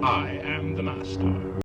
I am the master.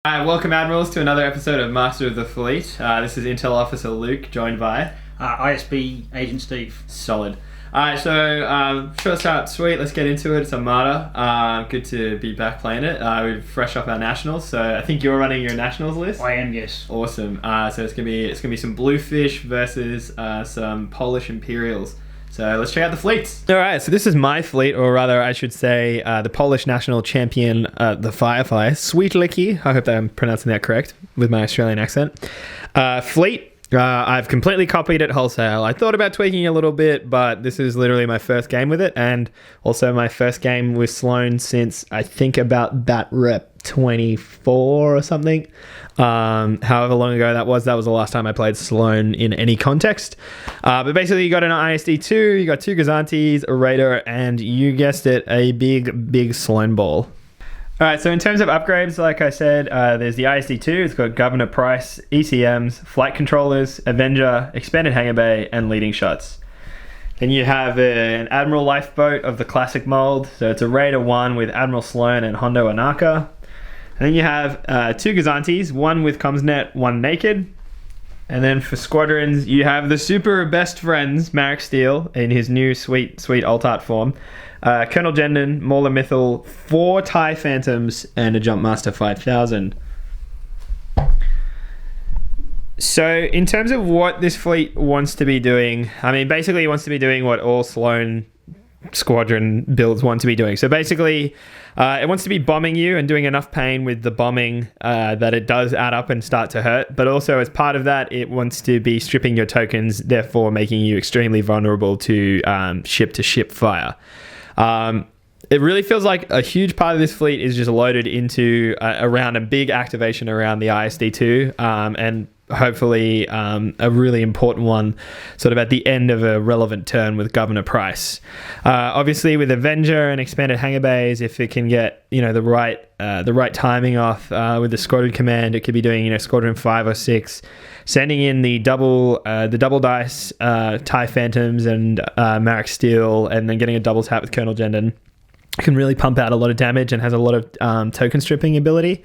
Alright, welcome Admirals to another episode of Master of the Fleet. This is Intel Officer Luke, joined by... ISB Agent Steve. Solid. Alright, so first out, sweet, let's get into it. It's Armada. Good to be back playing it. We're fresh off our Nationals, so I think you're running your Nationals list? I am, yes. Awesome. So it's gonna be some Bluefish versus some Polish Imperials. So let's check out the fleets. Alright, so this is my fleet, or rather I should say the Polish national champion, the FireFly. Sweet Licky, I hope that I'm pronouncing that correct with my Australian accent. Fleet. I've completely copied it wholesale. I thought about tweaking a little bit, but this is literally my first game with it, and also my first game with Sloan since I think about that rep 24 or something. However long ago that was the last time I played Sloan in any context. But basically you got an ISD2, you got two Gazantes, a Raider, and you guessed it, a big Sloan ball. Alright, so in terms of upgrades, like I said, there's the ISD2, it's got Governor Price, ECMs, Flight Controllers, Avenger, Expanded Hangar Bay, and Leading Shots. Then you have an Admiral Lifeboat of the classic mold, so it's a Raider 1 with Admiral Sloan and Hondo Anaka. And then you have two Gazantes, one with Comsnet, one naked. And then for squadrons, you have the super best friends, Marek Steele, in his new sweet alt-art form. Colonel Jendon, Mauler Mythil, 4 TIE Phantoms, and a Jumpmaster 5000. So in terms of what this fleet wants to be doing, I mean, basically it wants to be doing what all Sloan squadron builds want to be doing. So basically, it wants to be bombing you and doing enough pain with the bombing that it does add up and start to hurt. But also as part of that, it wants to be stripping your tokens, therefore making you extremely vulnerable to ship-to-ship fire. It really feels like a huge part of this fleet is just loaded into around a big activation around the ISD2 and hopefully a really important one sort of at the end of a relevant turn with Governor Price. Obviously with Avenger and Expanded Hangar Bays, if it can get the right timing off with the squadron command, it could be doing squadron 5 or 6, sending in the double dice TIE Phantoms and Marek Steele, and then getting a double tap with Colonel Jendon. Can really pump out a lot of damage and has a lot of token stripping ability.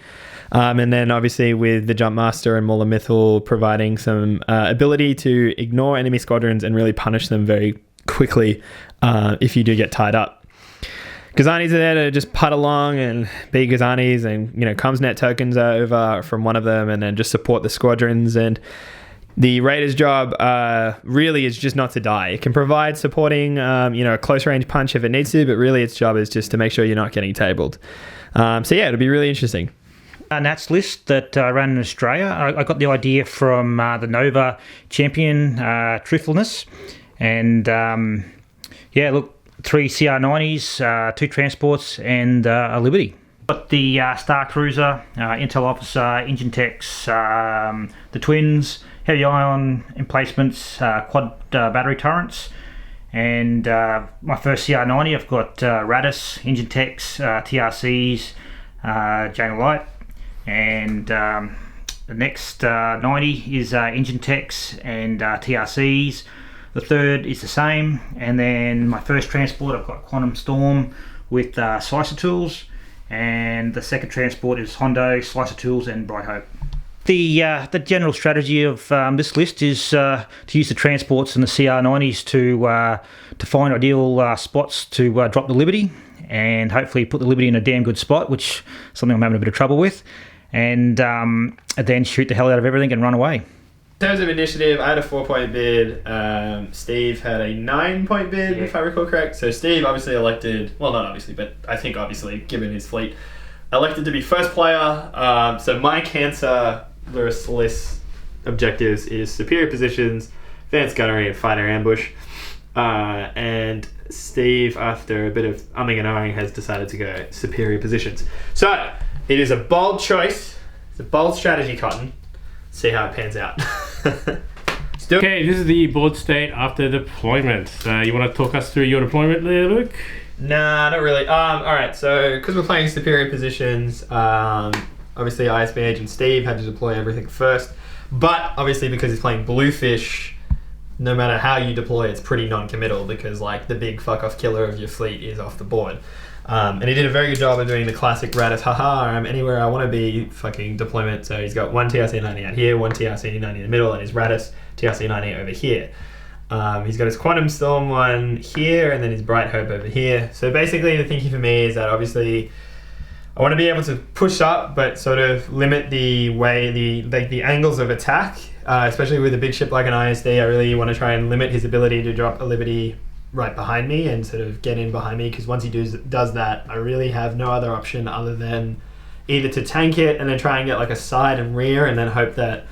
And then obviously with the Jumpmaster and Mauler Mythil providing some ability to ignore enemy squadrons and really punish them very quickly if you do get tied up. Gazanis are there to just putt along and be Gazanis, and Comsnet tokens over from one of them, and then just support the squadrons. And the Raider's job really is just not to die. It can provide supporting a close range punch if it needs to, but really its job is just to make sure you're not getting tabled. So yeah, it'll be really interesting. Nat's list that I ran in Australia, I got the idea from the Nova champion, Truthiness. And 3 CR90s, 2 transports, and a Liberty. Got the Star Cruiser, Intel Officer, Engine Techs, the Twins, heavy ion emplacements, quad battery turrets. And my first CR90, I've got Raddus, Engine Techs, TRCs, Jane Light. And the next 90 is Engine Techs and TRCs. The third is the same. And then my first transport, I've got Quantum Storm with Slicer Tools. And the second transport is Hondo, Slicer Tools, and Bright Hope. The general strategy of this list is to use the transports and the CR90s to find ideal spots to drop the Liberty, and hopefully put the Liberty in a damn good spot, which is something I'm having a bit of trouble with, and then shoot the hell out of everything and run away. In terms of initiative, I had a 4-point bid. Steve had a 9-point bid, if I recall correct. So Steve obviously elected, well, not obviously, but I think obviously, given his fleet, elected to be first player. So my Cancer list objectives is superior positions, advanced gunnery, and fighter ambush. And Steve, after a bit of umming and ahhing, has decided to go superior positions. So it is a bold choice. It's a bold strategy, Cotton. See how it pans out. Okay, this is the board state after deployment. You want to talk us through your deployment there, Luke? Nah, not really. Alright, so because we're playing superior positions, obviously ISB Agent Steve had to deploy everything first. But obviously because he's playing Bluefish, no matter how you deploy, it's pretty non-committal because like the big fuck-off killer of your fleet is off the board. And he did a very good job of doing the classic Raddus, haha, I'm anywhere I want to be fucking deployment. So he's got one TRC-90 out here, one TRC-90 in the middle, and his Raddus TRC-90 over here. He's got his Quantum Storm one here, and then his Bright Hope over here. So basically the thinking for me is that obviously I want to be able to push up, but sort of limit the way, the angles of attack, especially with a big ship like an ISD. I really want to try and limit his ability to drop a Liberty right behind me and sort of get in behind me, because once he does that, I really have no other option other than either to tank it and then try and get like a side and rear, and then hope that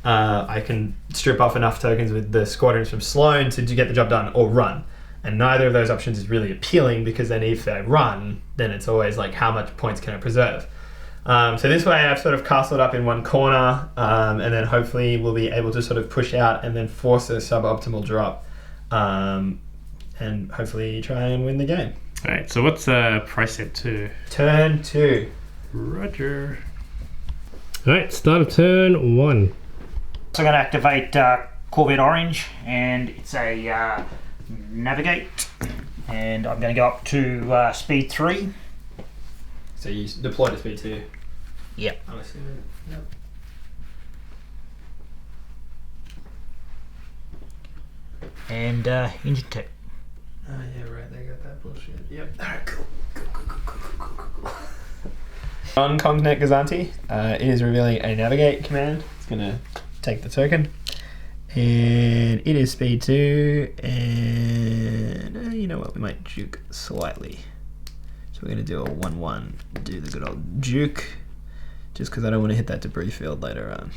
I can strip off enough tokens with the squadrons from Sloan to get the job done, or run. And neither of those options is really appealing, because then if I run, then it's always like, how much points can I preserve? So this way I've sort of castled up in one corner, and then hopefully we'll be able to sort of push out and then force a suboptimal drop, and hopefully try and win the game. Alright, so what's price set to? Turn 2. Roger. Alright, start of turn 1. So I'm going to activate Corvette Orange, and it's a navigate, and I'm going to go up to speed 3. So you deploy to speed 2? Yep. I'm assuming. Yep. And engine tech. Oh yeah, right, they got that bullshit. Yep. Alright, cool. On Cognate Gazanti, it is revealing a navigate command. It's gonna take the token. And it is speed 2, and you know what, we might juke slightly. So we're gonna do a 1-1, do the good old juke, just because I don't want to hit that debris field later on.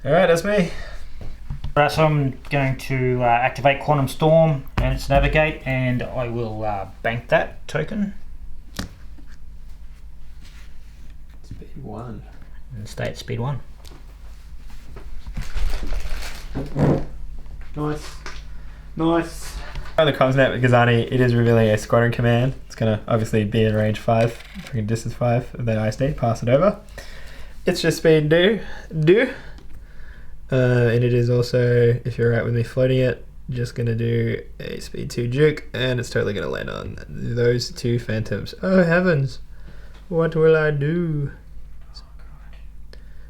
Alright, that's me. So I'm going to activate Quantum Storm and its navigate, and I will bank that token. Speed 1. And stay at speed 1. Nice. Nice. On the comms net with Gazani, it is revealing a squadron command. It's going to obviously be in range 5, freaking distance 5 of the ISD, pass it over. It's just speed 2. And it is also, if you're right with me floating it, just going to do a speed 2 juke, and it's totally going to land on those 2 phantoms. Oh heavens, what will I do?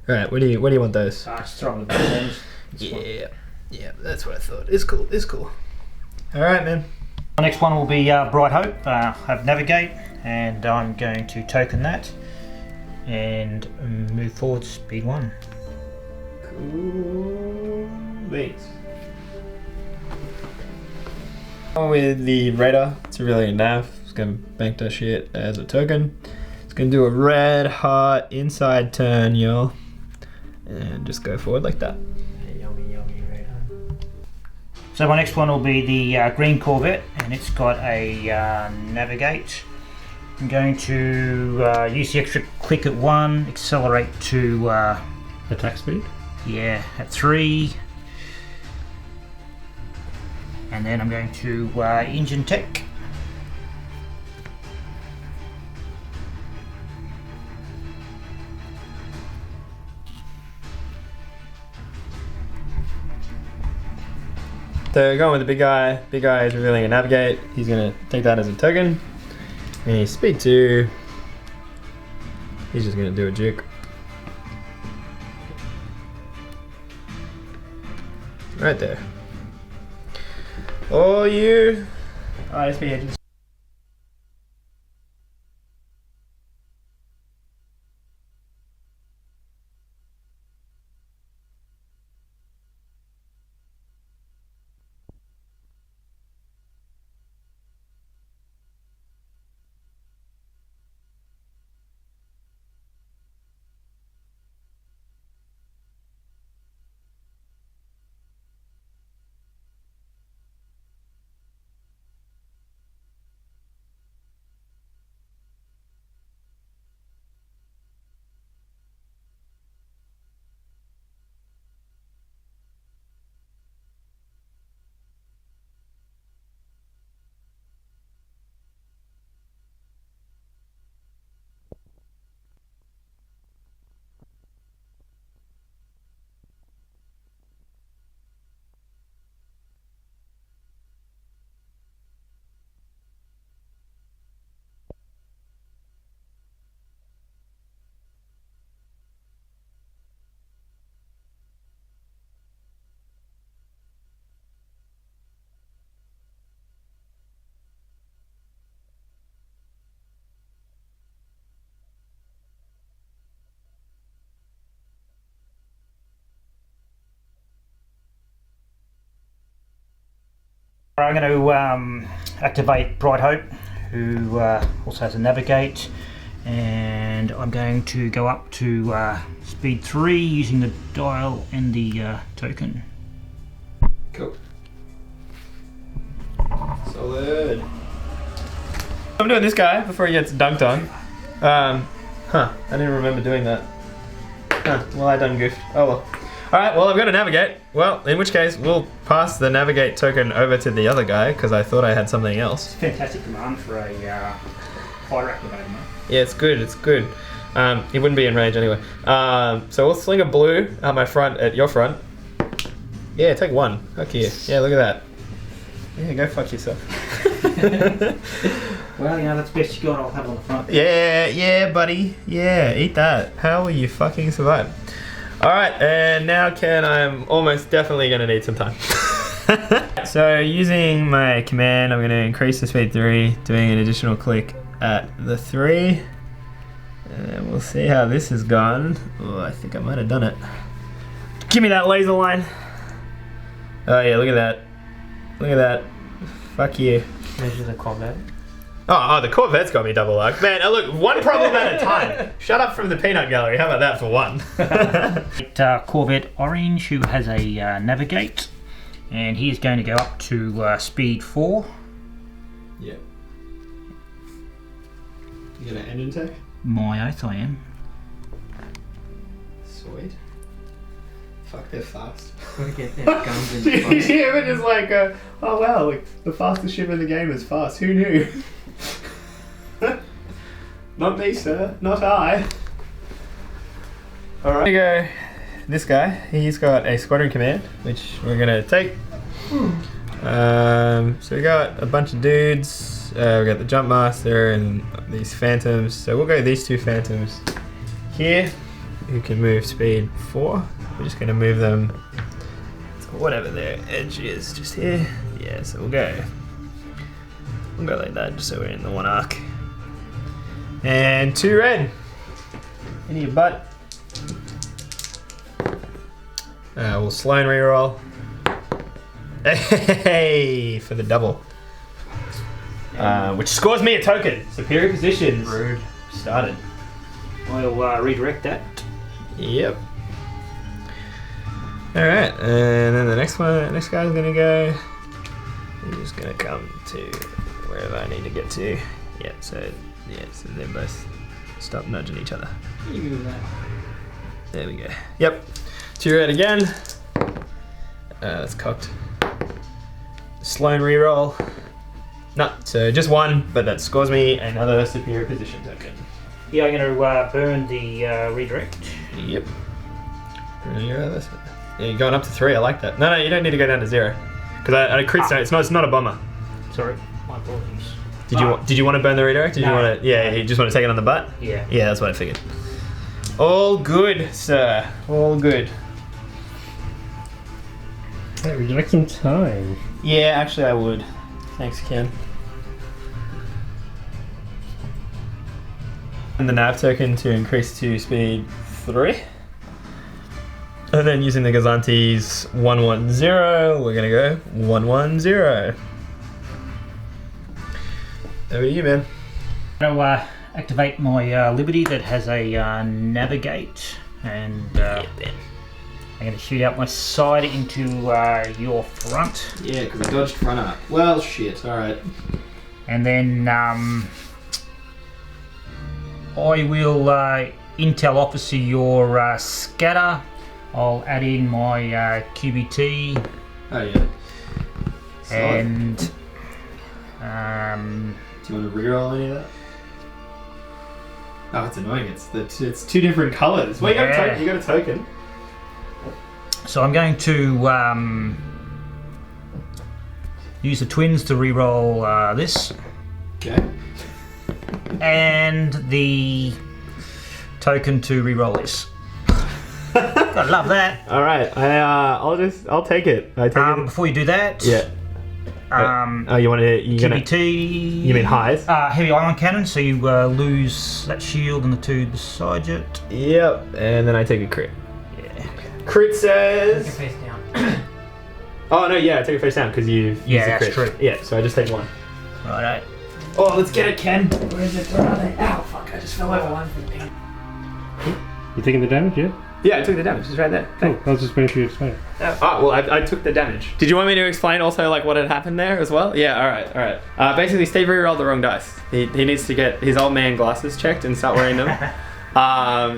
Alright, what do you want those? Just throw them the buttons. Yeah, that's what I thought. It's cool. Alright, man. The next one will be Bright Hope. Have navigate, and I'm going to token that and move forward speed 1. Cool beats. With the Raider, it's a really nav. It's gonna bank that shit as a token. It's gonna do a red hot inside turn, y'all, and just go forward like that. Yummy Raider. So my next one will be the green Corvette, and it's got a navigate. I'm going to use the extra click at 1, accelerate to Attack speed? at 3, and then I'm going to engine tech. So going with the big guy. Big guy is revealing a navigate. He's gonna take that as a token. And he's speed 2. He's just gonna do a juke. Right there. Oh, you ISB Agent I'm going to activate Bright Hope, who also has a navigate, and I'm going to go up to speed 3 using the dial and the token. Cool. Solid. I'm doing this guy before he gets dunked on. I didn't remember doing that. Well, I done goofed. Oh well. Alright, well I've got to navigate. Well, in which case we'll pass the navigate token over to the other guy because I thought I had something else. Fantastic command for a fire activator, mate. Yeah, it's good, it's good. He wouldn't be in range anyway. So we'll sling a blue at my front, at your front. Yeah, take 1. Fuck you. Yeah, look at that. Yeah, go fuck yourself. Well, you know, that's the best you got, I'll have it on the front. Yeah, buddy. Yeah, eat that. How will you fucking survive? Alright, and now Ken, I'm almost definitely going to need some time. So using my command, I'm going to increase the speed 3, doing an additional click at the 3. And we'll see how this has gone. Oh, I think I might have done it. Give me that laser line. Oh yeah, look at that. Look at that. Fuck you. Measure the combat. Oh, the Corvette's got me double luck. Man, look, one problem at a time. Shut up from the peanut gallery. How about that for one? Corvette Orange, who has a navigate, and he's going to go up to speed 4. Yep. You got an engine tech? My oath, I am. Sweet. Fuck, they're fast. Gotta get their guns in the You hear it is like, oh wow, like, the fastest ship in the game is fast. Who knew? Not me, sir. Not I. Alright. Here we go. This guy, he's got a squadron command, which we're gonna take. So we got a bunch of dudes. We got the jump master and these phantoms. So we'll go these 2 phantoms here, who can move speed 4. We're just gonna move them to whatever their edge is, just here. Yeah, so we'll go like that, just so we're in the 1 arc. And 2 red. Into your butt. We'll Sloan reroll. Hey, for the double. Which scores me a token. Superior positions. Rude. Started. I'll redirect that. Yep. Alright, and then the next guy's gonna go. He's just gonna come to wherever I need to get to. Yeah, so they both stop nudging each other. You move that. There we go. Yep. 2 red again. That's cocked. Sloan reroll. No, so just 1, but that scores me another superior position token. Yeah, I'm going to burn the redirect. Yep. Yeah, you're going up to 3. I like that. No, you don't need to go down to 0, because I crit stone. It's not a bomber. Sorry, my apologies. Did you want to burn the redirect? Did you want to? Yeah, you just want to take it on the butt. Yeah. Yeah, that's what I figured. All good, sir. All good. Hey, would you like some time? Yeah, actually, I would. Thanks, Ken. And the nav token to increase to speed 3. And then using the Gazante's 110, we're gonna go 110. Over to you, man. I'm going to activate my Liberty that has a navigate, and I'm going to shoot out my side into your front. Yeah, because I dodged front arc. Well, shit. All right. And then I will intel officer your scatter. I'll add in my QBT. Oh yeah. And do you want to reroll any of that? Oh, it's annoying. It's 2 different colors. Well, you got a token. so I'm going to use the twins to reroll this. Okay. And the token to reroll this. I love that. All right. I'll take it. I take it. Before you do that, Yeah. You want to? You gonna? QBT. You mean highs? Heavy ion cannon, so you lose that shield and the 2 beside it. Yep. And then I take a crit. Yeah. Crit Put your says. face down. Oh no, yeah, I take it face down because you've used the that's crit. true. Yeah, so I just take 1. Righto. Oh, let's get it, Ken. Where is it? Where are they? Ow, fuck! I just fell over. You taking the damage, yeah? Yeah, I took the damage. It's right there. Cool. I was just waiting for you to explain it. Well, I took the damage. Did you want me to explain also like what had happened there as well? Yeah, alright. Basically, Steve rerolled the wrong dice. He needs to get his old man glasses checked and start wearing them. So I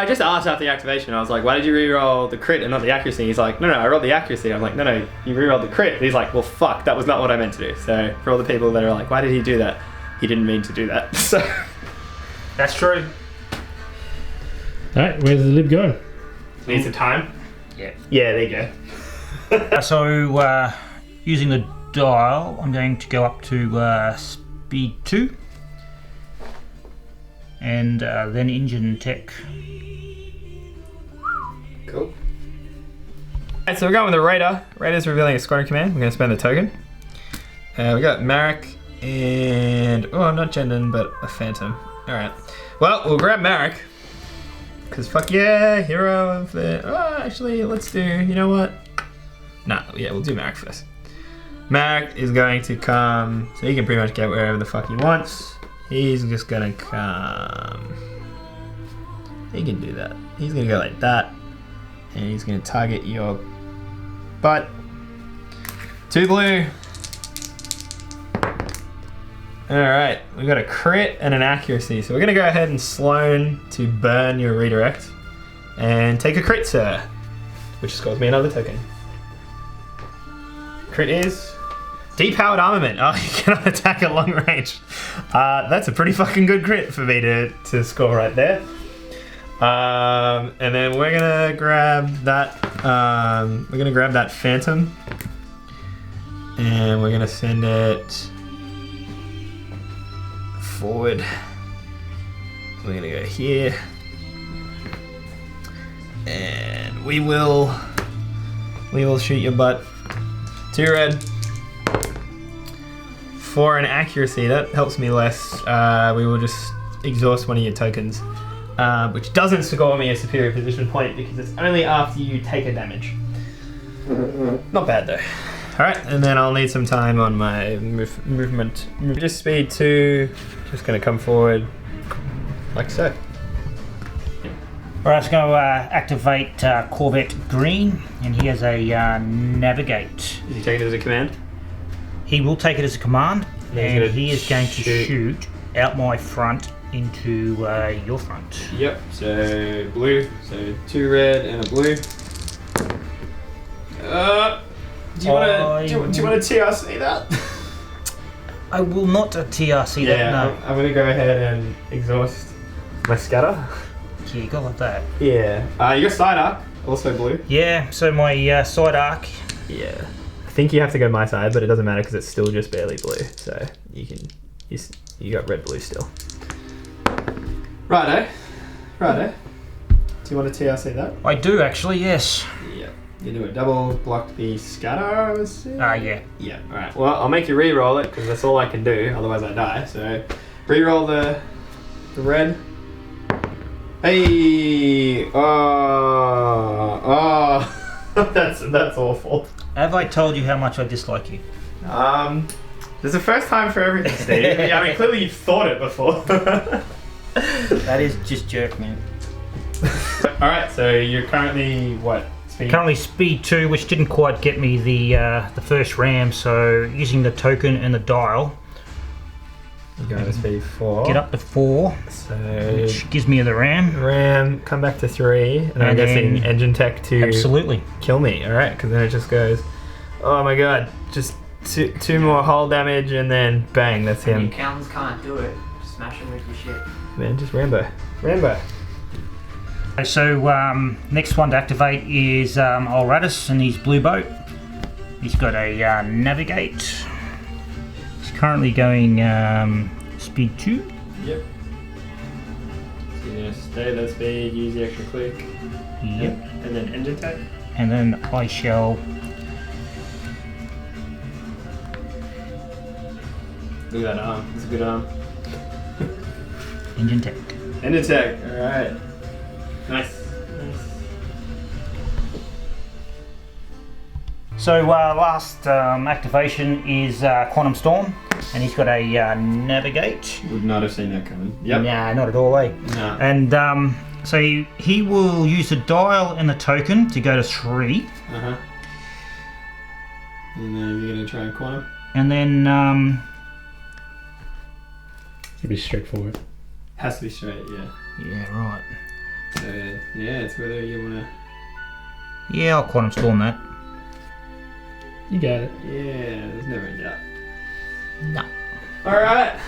just asked after the activation, I was like, why did you reroll the crit and not the accuracy? He's like, no, I rolled the accuracy. I'm like, no, you rerolled the crit. And he's like, well, fuck, that was not what I meant to do. So for all the people that are like, why did he do that? He didn't mean to do that. So That's true. Alright, where's the lib going? needs some time. Yeah. Yeah, there you go. So using the dial, I'm going to go up to speed 2. And then engine tech. Cool. Alright, so we're going with the Raider. Raider's revealing a squadron command. We're going to spend the token. We got Marek and... oh, not Jendon, but a Phantom. Alright. Well, we'll grab Marek. Because fuck yeah, hero of the... oh, actually, let's do... you know what? Nah, yeah, we'll do Marek first. Marek is going to come... so he can pretty much get wherever the fuck he wants. He's just gonna come... he can do that. He's gonna go like that. And he's gonna target your butt. 2 blue. Alright, we got a crit and an accuracy. So we're gonna go ahead and Sloan to burn your redirect. And take a crit, sir. Which scores me another token. Crit is... depowered armament. Oh, you cannot attack at long range. That's a pretty fucking good crit for me to score right there. And then we're gonna grab that. We're gonna grab that Phantom, and we're gonna send it forward. We're gonna go here, and we will shoot your butt. 2 red. For an accuracy, that helps me less. We will just exhaust one of your tokens, which doesn't score me a superior position point because it's only after you take a damage. Not bad though. Alright, and then I'll need some time on my movement. Just speed 2, just gonna come forward like so. Alright, let's go activate Corvette Green, and he has a navigate. Is he taking it as a command? He will take it as a command, And and he is going to shoot out my front into your front. Yep, so blue, so 2 red and a blue. Do you want to TRC that? I will not TRC that, no. I'm going to go ahead and exhaust my scatter. Yeah, go like that. Yeah. You got side arc, also blue. Yeah, so my side arc. Yeah. I think you have to go my side, but it doesn't matter because it's still just barely blue. So you got red blue still. Righto. Do you want to TRC that? I do actually, yes. Yeah. You do a double block the scatter. Yeah. Yeah. All right. Well, I'll make you re-roll it because that's all I can do. Otherwise, I die. So, re-roll the red. Hey. Oh. That's awful. Have I told you how much I dislike you? There's a first time for everything, Steve. I mean, clearly you've thought it before. That is just jerk, man. All right. So you're currently what? Currently speed 2, which didn't quite get me the first ram, so using the token and the dial. You go to speed 4. Get up to 4, so which gives me the ram. Ram, come back to 3, and I'm guessing engine tech to absolutely kill me. All right, because then it just goes, oh my god, just two more hull damage, and then bang, that's him. Your counts can't do it. Smash him with your shit. Man, just Rambo. So next one to activate is Raddus and his blue boat. He's got a navigate. He's currently going speed 2. Yep. So you're gonna stay that speed, use the extra click. Yep. And then engine tech. And then I shall. Look at that arm. It's a good arm. Engine tech. Engine tech. All right. Nice. So last activation is Quantum Storm, and he's got a Navigate. Would not have seen that coming. Yep. Nah, not at all, eh? No. And so he will use the dial and the token to go to 3. Uh-huh. And then you're going to try and quantum? And then... Should be straightforward. Has to be straight, yeah. yeah, right. So, yeah, it's whether you want to... Yeah, I'll Quantum Storm that. You got it. Yeah, there's never a doubt. No. Alright.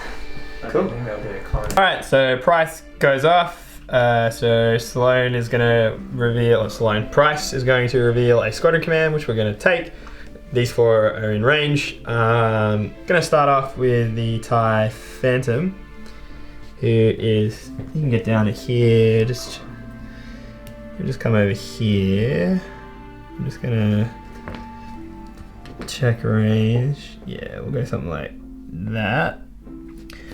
Cool. Alright, so price goes off. So Sloan is going to reveal, or Sloan Price is going to reveal a squadron command, which we're going to take. These 4 are in range. Going to start off with the TIE Phantom, who is, you can get down to here, just come over here. I'm just going to check range. Yeah, we'll go something like that.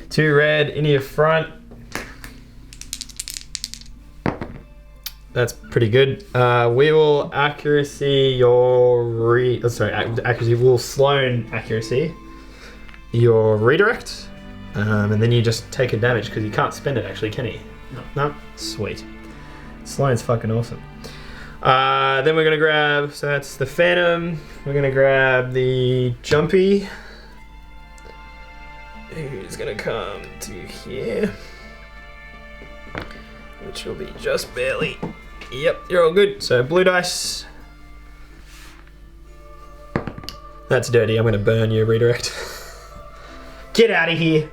2 red into your front. That's pretty good. We will accuracy your accuracy. We'll Sloan accuracy your redirect, and then you just take a damage because you can't spend it. Actually, can he? No. Sweet. Sloan's fucking awesome. Then we're gonna grab. So that's the Phantom. We're gonna grab the Jumpy. Who's gonna come to here? Which will be just barely. Yep, you're all good. So blue dice. That's dirty. I'm going to burn your redirect. Get out of here.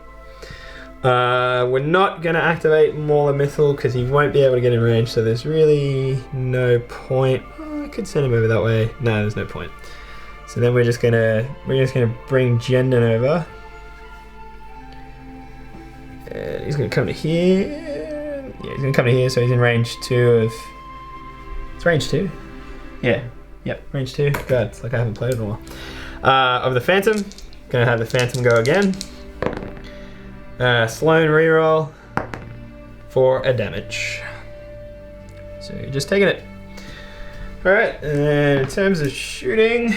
We're not going to activate Mauler Mythal because he won't be able to get in range. So there's really no point. Oh, I could send him over that way. No, there's no point. So then we're just gonna bring Jendon over. And he's going to come to here. Yeah, he's going to come to here. So he's in range 2 of. It's range 2? Yeah. Yep, range 2. God, it's like I haven't played in a while. Of the Phantom. Gonna have the Phantom go again. Sloan reroll for a damage. So you're just taking it. Alright, and then in terms of shooting,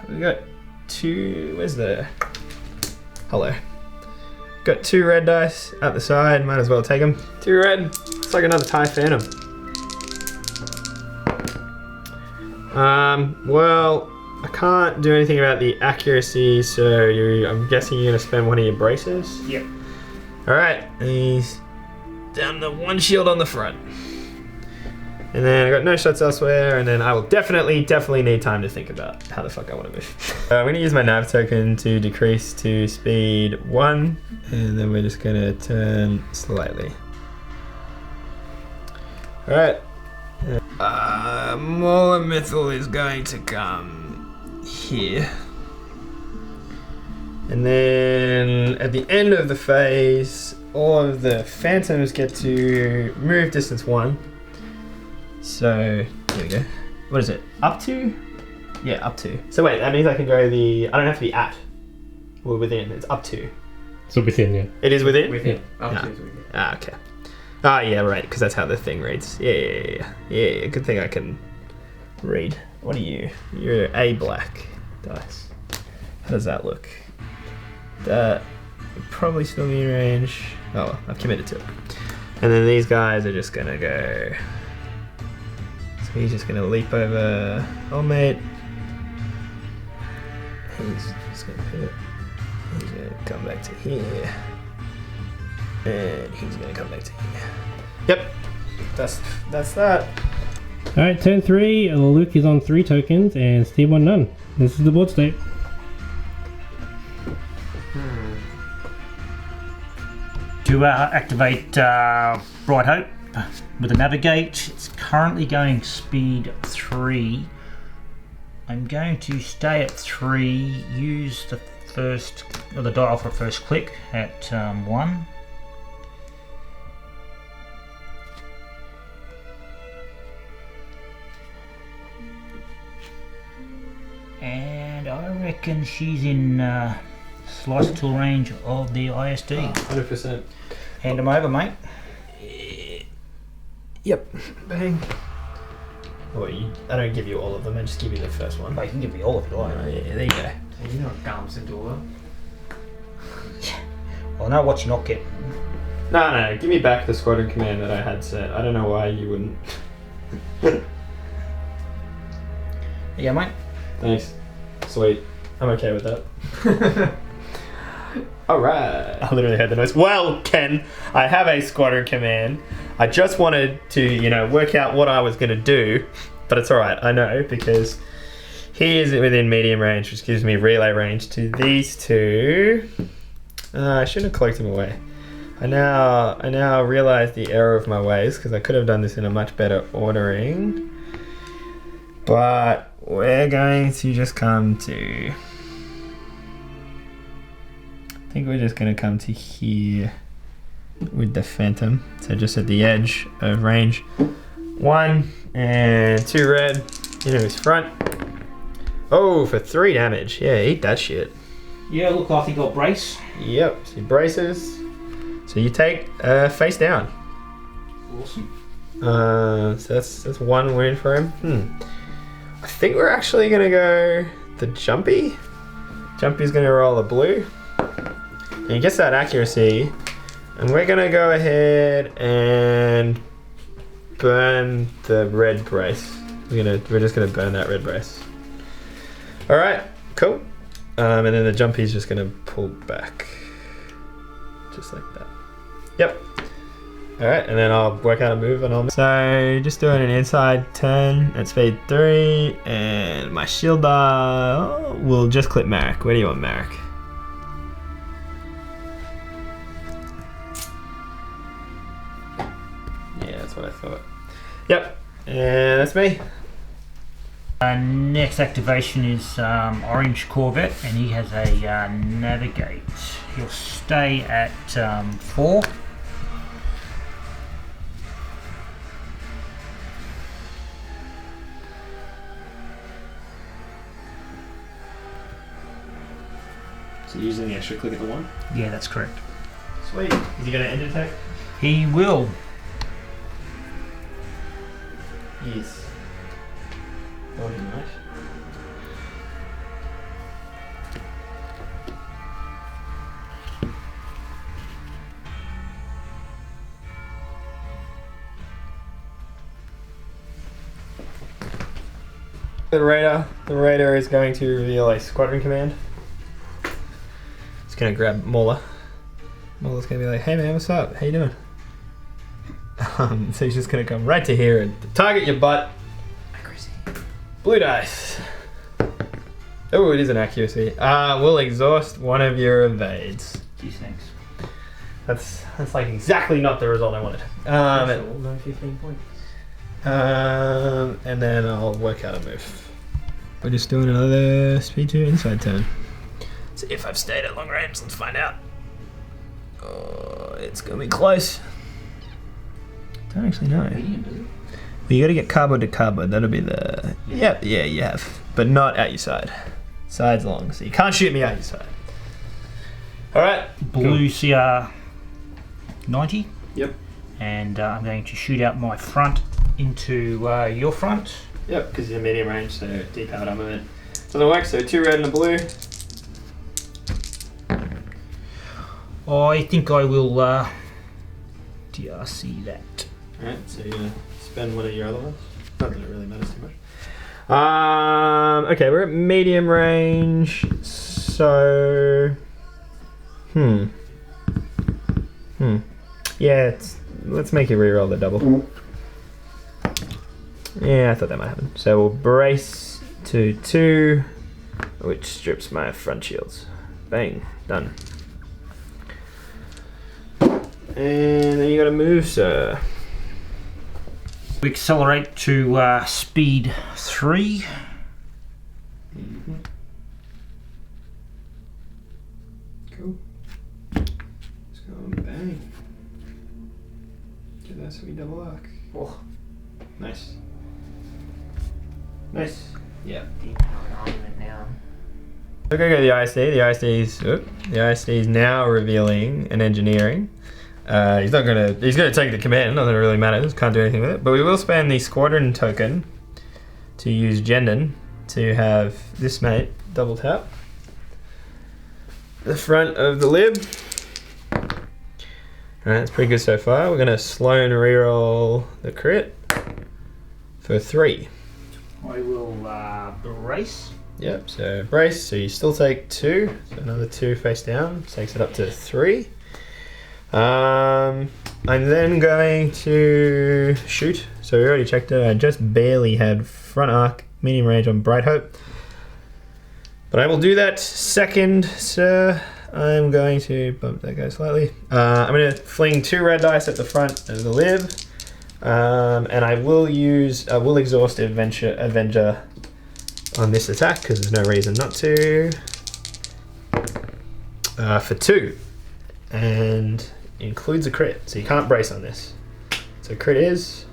we got 2. Where's the. Hello. Got 2 red dice out the side. Might as well take them. 2 red. It's like another TIE Phantom. Well, I can't do anything about the accuracy, so I'm guessing you're going to spend one of your braces? Yep. Alright, and he's down to 1 shield on the front. And then I got no shots elsewhere, and then I will definitely need time to think about how the fuck I want to move. I'm going to use my nav token to decrease to speed 1, and then we're just going to turn slightly. Alright. Mauler Mythal is going to come here. And then at the end of the phase, all of the Phantoms get to move distance 1. So, here we go. What is it? Up to? Yeah, up to. So wait, that means I can go I don't have to be at. Or within. It's up to. So within, yeah. It is within? Within. Up to is within. Okay. Ah, yeah, right, because that's how the thing reads. Yeah. Good thing I can read. What are you? You're a black dice. How does that look? That would probably still be in range. Oh, well, I've committed to it. And then these guys are just gonna go. So he's just gonna leap over old mate. He's just gonna put it. He's gonna come back to here. And he's gonna come back to here. Yep. That's that. Alright, turn 3. Luke is on 3 tokens and Steve on none. This is the board state. To activate Bright Hope with a Navigate, it's currently going speed 3. I'm going to stay at 3, use the dial for first click at 1. And I reckon she's in slice tool range of the ISD. 100%. Hand them over, mate. Yep. Bang. Or I don't give you all of them, I just give you the first one. Oh, you can give me all if you like. Oh, yeah, there you go. Hey, you know what gums into all Well, I know what you're not getting. No, give me back the squadron command that I had set. I don't know why you wouldn't. Yeah, mate. Thanks. Sweet. I'm okay with that. Alright. I literally heard the noise. Well, Ken, I have a squadron command. I just wanted to, work out what I was going to do. But it's alright, I know, because he is within medium range, which gives me relay range to these two. I shouldn't have cloaked him away. I now realize the error of my ways, because I could have done this in a much better ordering. But we're going to just come to... I think we're just going to come to here with the Phantom. So just at the edge of range 1 and 2 red into his front. Oh, for 3 damage. Yeah, eat that shit. Yeah, look, I think I'll brace. Yep, so he braces. So you take face down. Awesome. So that's 1 wound for him. I think we're actually going to go the Jumpy. Jumpy's going to roll a blue. And he gets that accuracy. And we're going to go ahead and burn the red brace. We're just going to burn that red brace. Alright, cool. And then the Jumpy's just going to pull back. Just like that. Yep. Alright, and then I'll work out a move and I'll... So, just doing an inside turn at speed 3, and my shield bar will just clip Marek. Where do you want Marek? Yeah, that's what I thought. Yep, and that's me. Next activation is Orange Corvette, and he has a Navigate. He'll stay at 4. So using the extra click at the 1? Yeah, that's correct. Sweet. Is he going to end attack? He will. Yes. Oh, nice. The raider is going to reveal a squadron command. He's going to grab Mauler. Mauler's going to be like, hey man, what's up? How you doing? So he's just going to come right to here and target your butt. Accuracy. Blue dice. Oh, it is an accuracy. We'll exhaust one of your evades. Geez, thanks. That's like exactly not the result I wanted. No 15 points. And then I'll work out a move. We're just doing another speed 2 inside turn. See if I've stayed at long range. Let's find out. Oh, it's gonna be close. Don't actually know. Well, you gotta get cardboard to cardboard. That'll be the... Yeah, you have. But not at your side. Side's long, so you can't shoot me at your side. Alright. Blue CR 90. Yep. And I'm going to shoot out my front into your front. Yep, because you're medium range, so depowered armament. Doesn't work, so 2 red and a blue. I think I will DRC that. Alright, so you're going to spend one of your other ones. Not that it really matters too much. Okay, we're at medium range, so... Yeah, let's make you reroll the double. Yeah, I thought that might happen. So we'll brace to 2, which strips my front shields. Bang, done. And then you gotta move, sir. We accelerate to speed 3. Cool. Let's go and bang. Get that sweet double arc. Oh, nice. Nice. Yeah. Now. We're gonna go to the ISD. The ISD is now revealing an engineering. He's gonna take the command. Nothing really matters. Can't do anything with it. But we will spend the squadron token to use Gendon to have this mate double tap the front of the lib. Alright, that's pretty good so far. We're going to slow and reroll the crit for 3. I will brace. Yep, so brace, so you still take 2, so another 2 face down, takes it up to 3. I'm then going to shoot. So we already checked it. I just barely had front arc, medium range on Bright Hope. But I will do that second, sir. I'm going to bump that guy slightly. I'm going to fling 2 red dice at the front of the lib. And I will exhaust Avenger on this attack because there's no reason not to. For 2. And includes a crit, so you can't brace on this. So crit is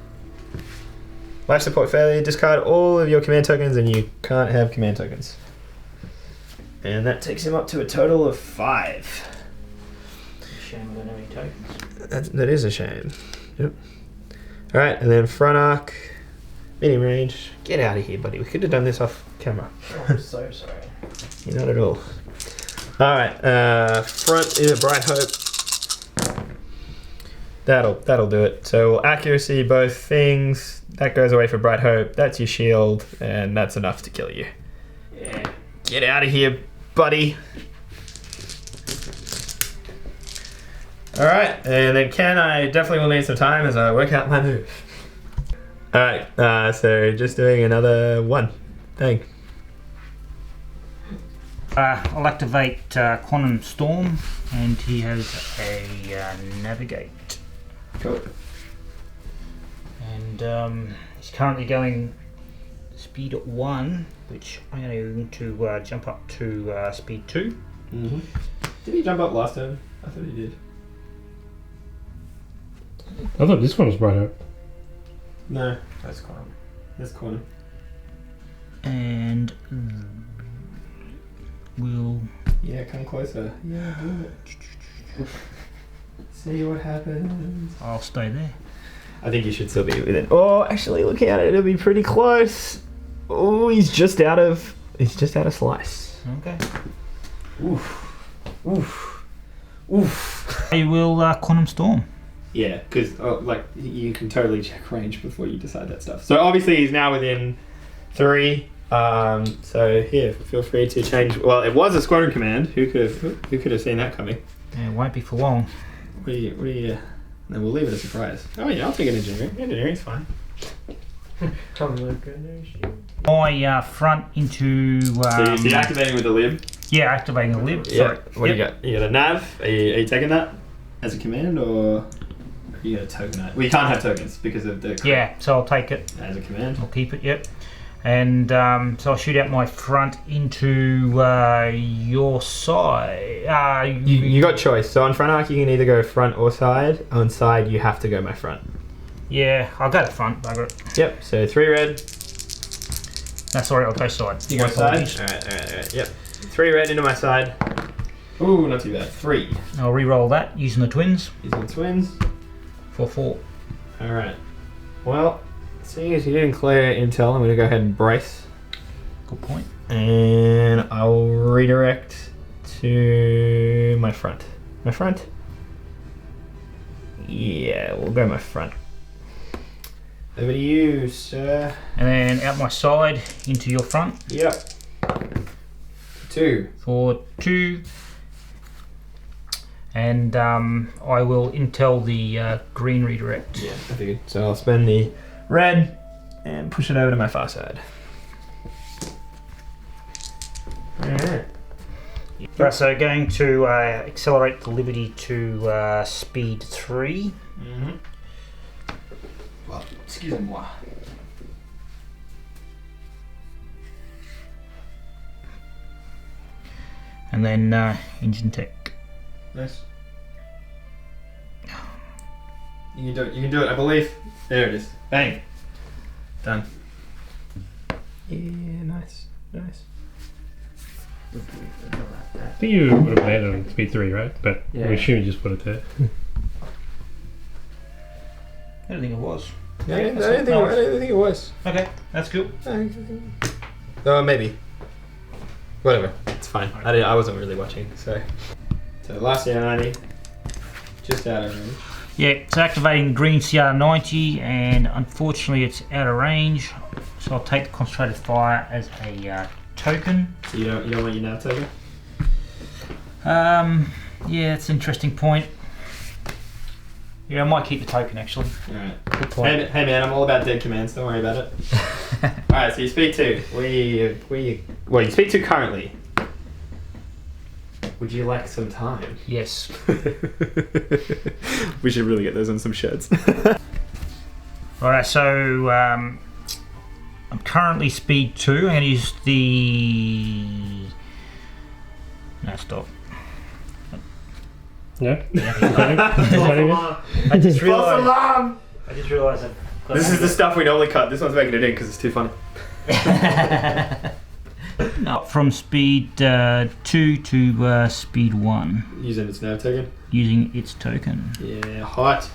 life support failure, discard all of your command tokens and you can't have command tokens. And that takes him up to a total of 5. Shame I don't have any tokens. That is a shame. Yep. Alright, and then front arc, medium range. Get out of here, buddy. We could have done this off camera. Oh, I'm so sorry. You're not at all. Alright, front is a Bright Hope. That'll do it. So accuracy, both things. That goes away for Bright Hope. That's your shield, and that's enough to kill you. Yeah. Get out of here, buddy. Alright, and then Ken, I definitely will need some time as I work out my move. Alright, so just doing another 1 thing. I'll activate Quantum Storm, and he has a Navigate. Cool. And he's currently going speed 1, which I'm going to jump up to speed 2. Mm-hmm. Did he jump up last turn? I thought he did. I thought this one was bright out. No, That's calm. that's corner. And we'll... Yeah, come closer. Yeah, do it. See what happens. I'll stay there. I think you should still be within. Oh, actually, look at it. It'll be pretty close. Oh, he's just out of slice. Okay. Oof. Oof. Oof. I will Quantum Storm. Yeah, because like you can totally check range before you decide that stuff. So obviously he's now within 3. So here, feel free to change. Well, it was a squadron command. Who could have seen that coming? Yeah, it won't be for long. What do you? Then we'll leave it a surprise. Oh yeah, I'll take an engineering. Engineering's fine. I'm looking My front into... So you're activating with the lib? yeah, activating the lib. Yeah. Sorry. What do you got? You got a nav? Are you taking that as a command or are you got a token? Well, you can't have tokens because of the... Yeah, so I'll take it. As a command? I'll keep it, yep. And so I'll shoot out my front into your side. You got choice. So on front arc you can either go front or side. On side you have to go my front. Yeah, I'll go to front, bugger it. Yep, so 3 red. No, sorry, I'll go side. You go My side? apologies. Alright, yep. 3 red into my side. Ooh, not too bad. 3. I'll re-roll that using the twins Using the twins. for 4. Alright. Well, seeing as you didn't clear intel, I'm going to go ahead and brace. Good point. And I'll redirect to my front. My front? Yeah, we'll go my front. Over to you, sir. And then out my side into your front Yep. 2. for 2. And I will intel the green redirect. Yeah, I figured. So I'll spend the red and push it over to my far side. Alright. Right, so going to accelerate the Liberty to speed 3. Mm-hmm. Well, excusez-moi. And then engine tech. Nice. You can do it. You can do it. I believe. There it is. Bang. Done. Yeah. Nice. Nice. I think you would have landed on speed 3, right? But I Yeah. assume you just put it there. I don't think it was. No, I don't think it was. Okay, that's cool. Oh, maybe. Whatever. It's fine. I wasn't really watching, so last year 90. Just out of range. Yeah, it's activating the green CR90, and unfortunately it's out of range. So I'll take the concentrated fire as a token. So you don't want your nav token? Yeah, it's an interesting point. Yeah, I might keep the token actually. Alright. Good point. Hey man, I'm all about dead commands, don't worry about it. Alright, so you speak to. You speak to currently. Would you like some time? Yes. We should really get those on some shirts. Alright, so I'm currently speed 2. I'm going to use the... No, stop. No? I just realised that. This is the stuff we normally cut. This one's making it in because it's too funny. Up from speed 2 to speed 1. Using its nav token? Using its token. Yeah, hot.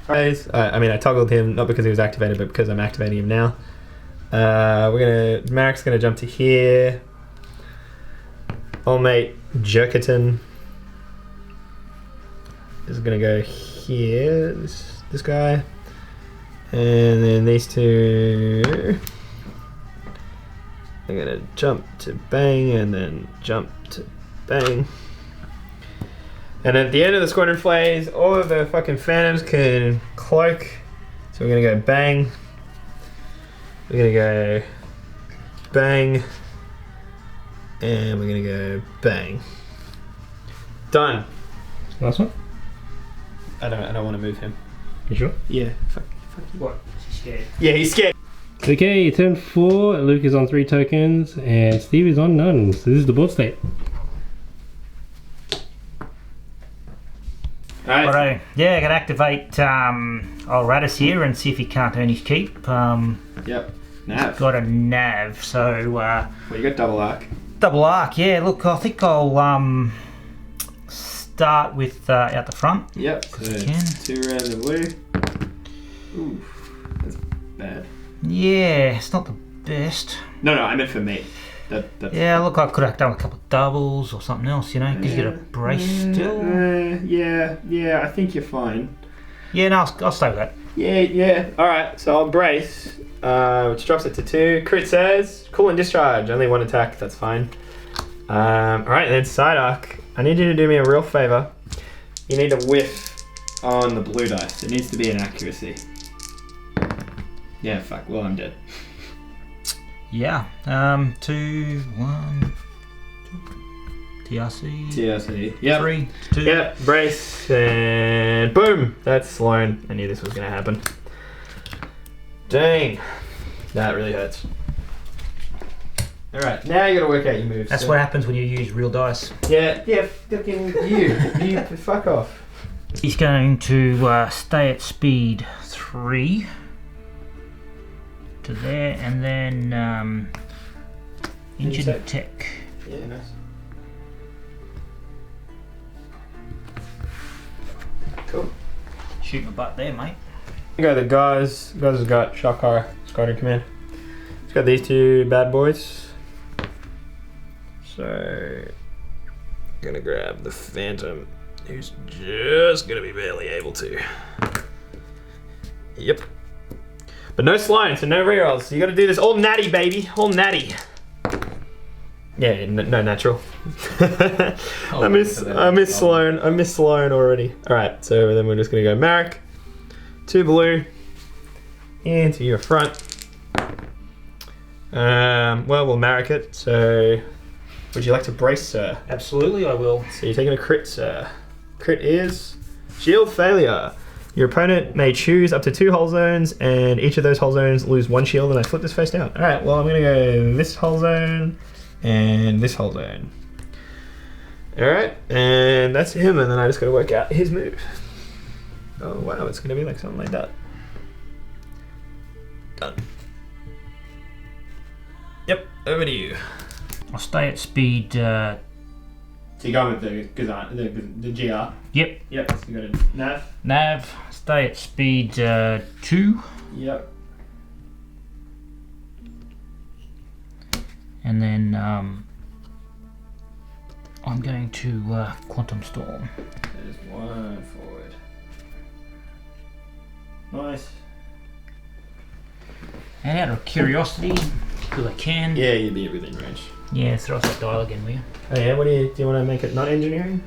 I toggled him not because he was activated, but because I'm activating him now. Marek's gonna jump to here. Old mate Jerkerton is gonna go here. This guy, and then these two. I'm gonna jump to bang and then jump to bang. And at the end of the squadron phase, all of the fucking phantoms can cloak. So we're gonna go bang. We're gonna go bang. And we're gonna go bang. Done. Last one? I don't want to move him. You sure? Yeah. Fuck you. What? Is he scared? Yeah, he's scared. Okay, turn 4. Luke is on 3 tokens, and Steve is on none. So this is the board state. Alright. Righto. Yeah, I gotta activate old Raddus here and see if he can't earn his keep. Yep. Nav. Got a nav, so Well, you got double arc. double arc. Yeah, look, I think I'll start with out the front. Yep. So Can. 2 red and blue. Ooh, that's bad. Yeah, it's not the best. No, I meant for me. That's Yeah, look, I could have done a couple of doubles or something else, you know, because you get a brace still. Yeah, I think you're fine. Yeah, no, I'll stay with that. Yeah. Alright, so I'll brace, which drops it to 2. Crit says, cool and discharge, only 1 attack, that's fine. Alright, then side arc. I need you to do me a real favour. You need to whiff on the blue dice. It needs to be an accuracy. Yeah, fuck, well I'm dead. Yeah, 2, 1, TRC. TRC. Yep. 3, 2. Yep, brace, and boom! That's Sloan. I knew this was gonna happen. Dang. That really hurts. Alright, now you gotta work out your moves. That's what happens when you use real dice. Yeah, fucking you fuck off. He's going to stay at speed 3 to there, and then engine tech. Yeah, nice. Cool. Shoot my butt there, mate. Okay, the guys has got shock horror, squadron command. He's got these 2 bad boys. So, I'm gonna grab the Phantom, who's just gonna be barely able to. Yep. But no slime, so no rerolls. So you gotta do this all natty, baby. All natty. Yeah, no natural. I miss Sloan. I miss Sloan already. Alright, so then we're just gonna go Marek. 2 blue. Into your front. Well, we'll Marek it, so would you like to brace, sir? Absolutely, I will. So you're taking a crit, sir. Crit is shield failure. Your opponent may choose up to 2 hull zones, and each of those hull zones lose 1 shield, and I flip this face down. Alright, well I'm gonna go this hull zone and this hull zone. Alright, and that's him, and then I just gotta work out his move. Oh wow, it's gonna be like something like that. Done. Yep, over to you. I'll stay at speed. So you're going with the GR? Yep. Yep, so you got a nav? Nav. stay at speed 2, Yep. and then I'm going to Quantum Storm. There's one forward. Nice. And out of curiosity, because I can, Yeah, you'd be within range. yeah, throw us that dial again, will you? Oh yeah, do you want to make it not engineering?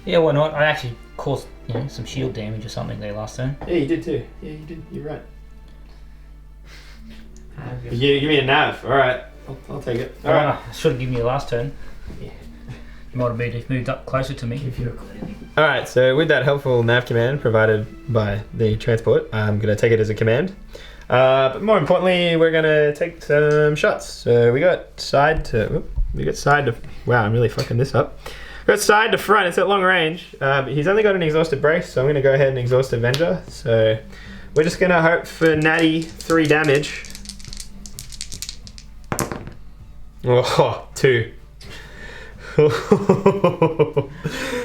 Yeah, why not? I actually caused some shield damage or something there last turn. Yeah, you did too. Yeah, you did. You're right. Give me a nav. All right, I'll take it. All right. I should have given you the last turn. Yeah. You might have moved up closer to me. All right. So with that helpful nav command provided by the transport, I'm gonna take it as a command. But more importantly, we're gonna take some shots. So we got side to. Wow, I'm really fucking this up. We got side to front. It's at long range. But he's only got an exhausted brace, so I'm gonna go ahead and exhaust Avenger. So we're just gonna hope for natty 3 damage. Oh, 2.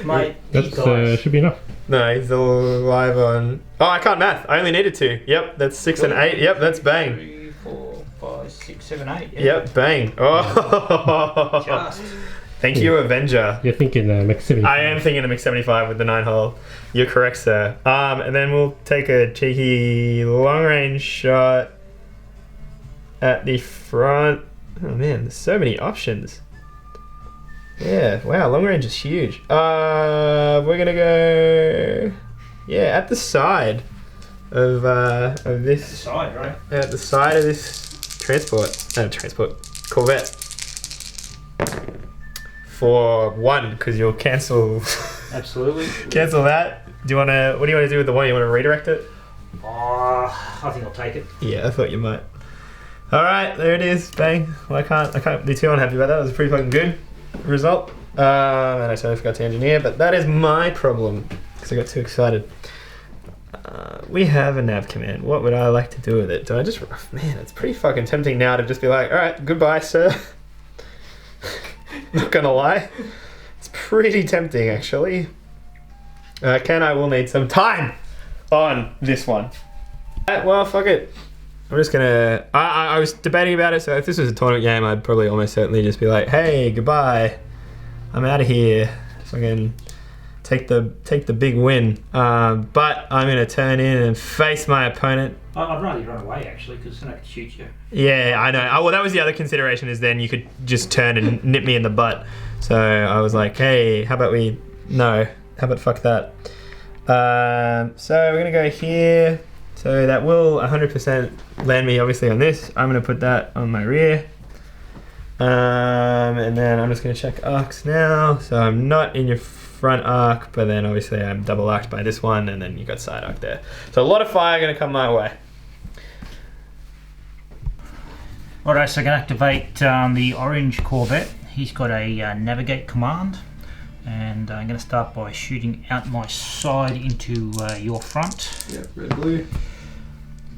Mate, That's should be enough. No, he's alive on. Oh, I can't math. I only needed 2. Yep, that's 6 and 8. Yep, that's bang. 3, 4, 5, 6, 7, 8. Yep, bang. Oh, Just. thank you, Avenger. You're thinking Mech 75. I am thinking of Mix 75 with the 9 hole. You're correct, sir. And then we'll take a cheeky long range shot at the front. Oh man, there's so many options. Yeah, wow, long range is huge. We're gonna go, yeah, at the side of this. Side, right? At the side of this Corvette. For 1, because you'll cancel Absolutely. cancel that. What do you want to do with the 1? You want to redirect it? I think I'll take it. Yeah, I thought you might. All right, there it is. Bang. Well, I can't be too unhappy about that. It was a pretty fucking good result. And I totally forgot to engineer, but that is my problem because I got too excited. We have a nav command. What would I like to do with it? Do I just... Man, it's pretty fucking tempting now to just be like, all right, goodbye, sir. Not gonna lie. It's pretty tempting, actually. I will need some time on this one. Well, fuck it. I'm just gonna... I was debating about it, so if this was a tournament game, I'd probably almost certainly just be like, hey, goodbye. I'm out of here. Fucking take the big win. But I'm gonna turn in and face my opponent. I'd rather you run away, actually, because then I could shoot you. Yeah, I know. Oh, well, that was the other consideration, is then you could just turn and nip me in the butt. So I was like, hey, how about we... No. How about fuck that? So we're gonna go here. So that will 100% land me obviously on this. I'm gonna put that on my rear. And then I'm just gonna check arcs now. So I'm not in your front arc, but then obviously I'm double arced by this one, and then you got side arc there. So a lot of fire gonna come my way. Alright, so I'm going to activate the orange Corvette. He's got a navigate command, and I'm going to start by shooting out my side into your front. Yep, red, blue.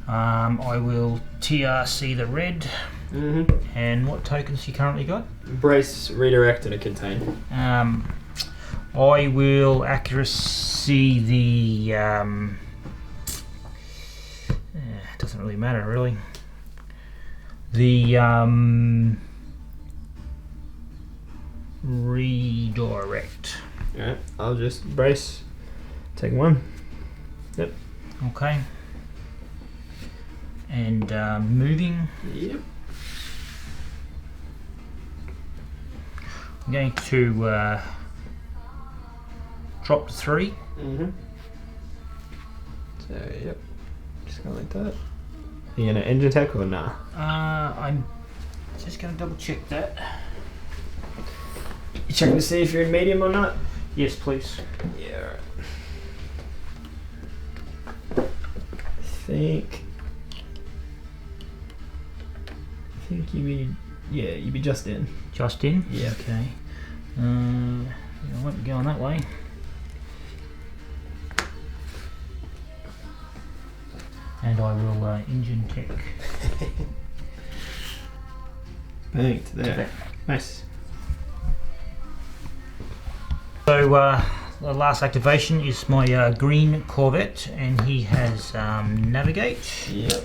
I will TRC the red. Mm-hmm. And what tokens you currently got? Brace, redirect, and a contain. I will accuracy the... it doesn't really matter, really. The redirect. Alright, I'll just brace. Take 1. Yep. Okay. And moving. Yep. I'm going to drop to 3. Mm-hmm. So, yep. Just going like that. Are you gonna engine tech or nah? I'm just going to double check that. You checking to see if you're in medium or not? Yes, please. Yeah, alright. I think you'd be just in. Just in? Yeah. Okay. I won't be going that way. And I will engine tech. Bang to there. there. Nice. So the last activation is my green Corvette, and he has navigate. Yep.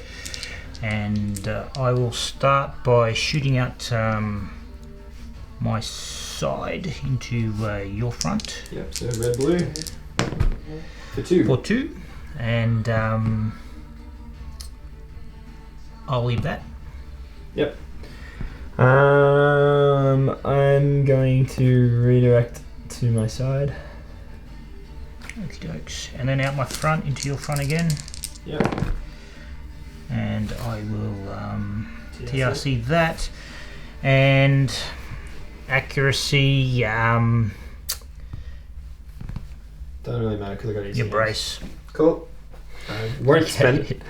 And I will start by shooting out my side into your front. Yep, so red, blue. For 2. For 2. And I'll leave that. Yep. I'm going to redirect to my side. Okie dokes. And then out my front into your front again. Yep. And I will TRC that. And accuracy, Doesn't really matter because I got easy. your brace. Cool. I won't spend it.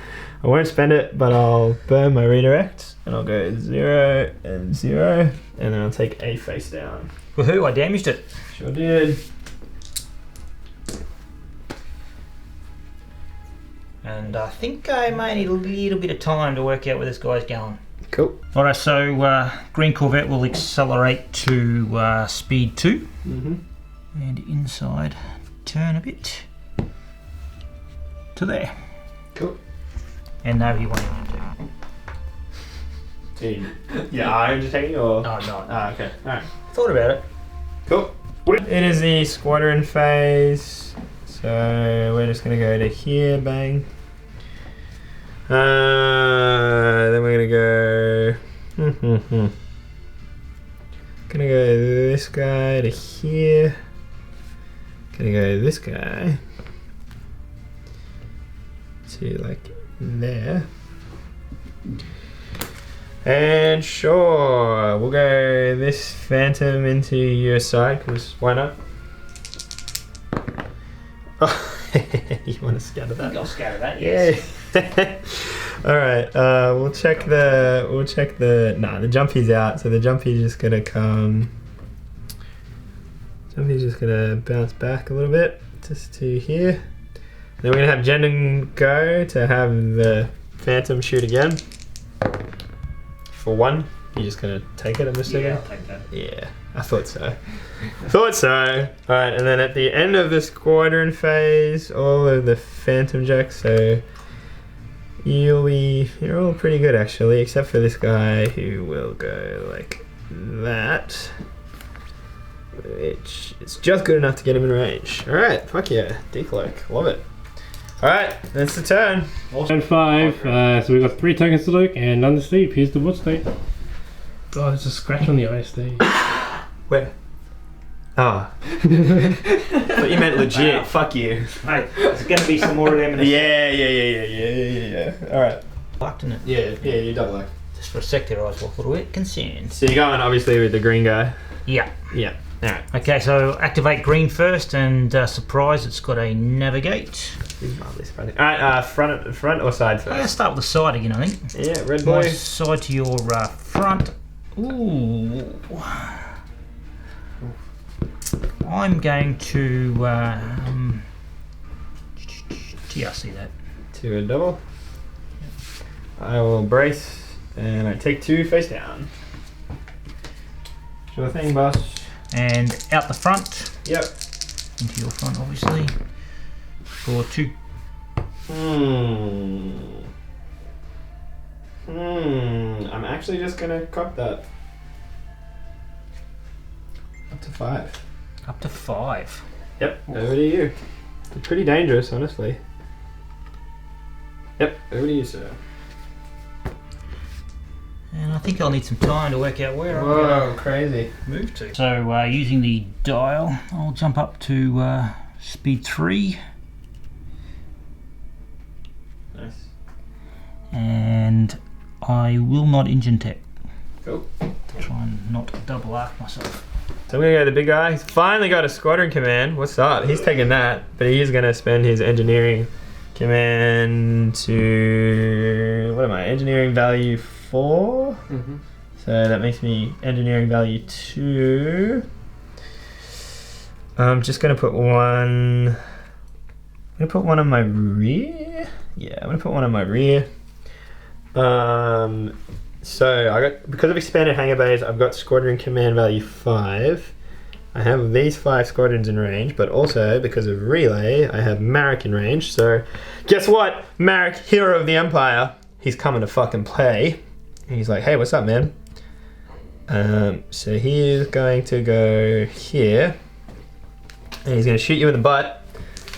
I won't spend it, but I'll burn my redirect and I'll go 0 and 0, and then I'll take a face down. Woohoo! I damaged it. Sure did. And I think I may need a little bit of time to work out where this guy's going. Cool. Alright, so green Corvette will accelerate to speed 2. Mm-hmm. And inside, turn a bit to there. Cool. And no, he won't even do. Yeah, I'm just taking or. Oh, no. Ah, okay. Alright. Thought about it. Cool. It is the squadron phase, so we're just gonna go to here, bang. Then we're gonna go. Gonna go this guy to here. Gonna go this guy to like there. And sure, we'll go this Phantom into your side, because why not? Oh, you want to scatter that? I'll scatter that, yes. Yeah. All right. We'll check the. Nah, the jumpy's out, so the jumpy's just gonna come. Jumpy's just gonna bounce back a little bit, just to here. Then we're gonna have Jenden go to have the Phantom shoot again. For 1, you're just gonna take it, I'm assuming? Yeah, I'll take that. Yeah, I thought so. Thought so. Alright, and then at the end of the squadron phase, all of the Phantom Jacks, so you're all pretty good actually, except for this guy who will go like that. Which is just good enough to get him in range. Alright, fuck yeah, decloak, love it. Alright, that's the turn. Turn 5, so we've got 3 tokens to look, and under Steve, here's the wood state. Oh, there's a scratch on the ISD. Where? Oh. Thought you meant legit. Fuck you. Hey, there's going to be some more of them in the Yeah. Alright. fucked in it. Yeah, you double like. Just for a sec there, I was a little bit concerned. So you're going obviously with the green guy? Yeah. Yeah. Alright. Okay, so activate green first, and surprise, it's got a navigate. Alright, front or side Let's first? start with the side again, I think. Yeah, red My boy. side to your front. Ooh. I'm going to TRC that. 2 and double. I will brace and I take 2 face down. Sure thing, boss. And out the front, Yep. into your front, obviously, for 2. I'm actually just gonna cock that. Up to 5. Up to 5. Yep, over to you. It's pretty dangerous, honestly. Yep, over to you, sir. And I think I'll need some time to work out where I'm Whoa, going crazy. to move to. So using the dial, I'll jump up to speed 3. Nice. And I will not engine tech. Cool. Try and not double arc myself. So I'm gonna go to the big guy. He's finally got a squadron command. What's up? He's taking that, but he is gonna spend his engineering command to, what am I? Engineering value 4. Mm-hmm. So that makes me engineering value 2. I'm just gonna put one. I'm gonna put one on my rear. Yeah, I'm gonna put one on my rear. So I got, because of expanded hangar bays, I've got squadron command value 5. I have these 5 squadrons in range, but also because of relay, I have Marek in range. So, guess what? Marek, hero of the Empire, he's coming to fucking play. And he's like, hey, what's up, man? So he is going to go here, and he's going to shoot you in the butt.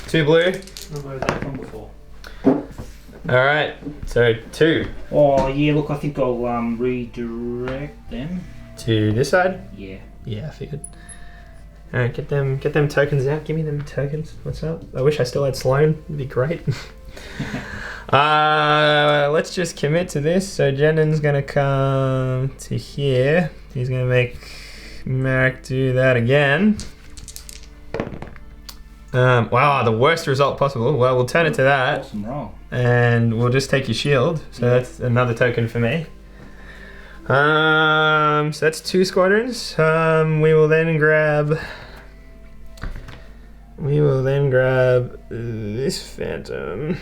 2 blue. I've heard that one before. Alright, so 2. Oh yeah, look, I think I'll redirect them. To this side? Yeah. Yeah, I figured. Alright, get them tokens out. Give me them tokens. What's up? I wish I still had Sloan. It'd be great. Let's just commit to this. So Jennon's gonna come to here. He's gonna make Marek do that again. Wow, the worst result possible. Well, we'll turn it to that. Awesome roll. And we'll just take your shield. So that's another token for me. So that's 2 squadrons. We will then grab this Phantom,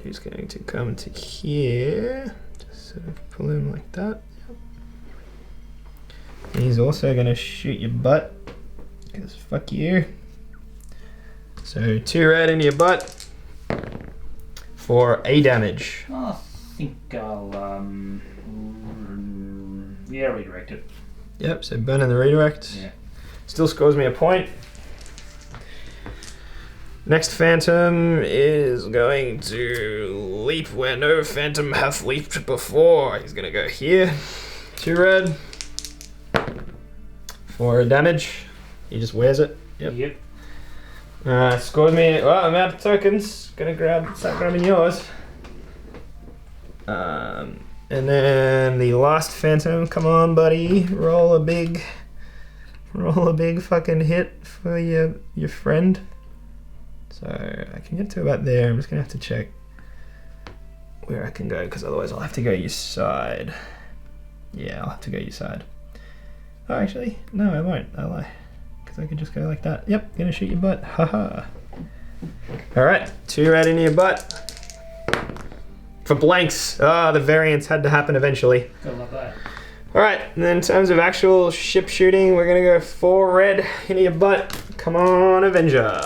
who's going to come to here. Just sort of pull him like that. Yep. He's also going to shoot your butt, because fuck you. So 2 red into your butt for A damage. I think I'll redirect it. Yep, so burning the redirect. Yeah. Still scores me a point. Next Phantom is going to leap where no Phantom hath leaped before. He's going to go here. 2 red. 4 damage. He just wears it. Yep. Scores me. Well, I'm out of tokens. Gonna start grabbing yours. And then the last Phantom. Come on, buddy. Roll a big fucking hit for your friend. So I can get to about there. I'm just gonna have to check where I can go, because otherwise I'll have to go your side. Yeah, I'll have to go your side. Oh, actually, no, I won't. I lie. Because I could just go like that. Yep, gonna shoot your butt. Haha. Alright, 2 red into your butt. For blanks. The variants had to happen eventually. Gotta love that. Alright, and then in terms of actual ship shooting, we're gonna go 4 red into your butt. Come on, Avenger.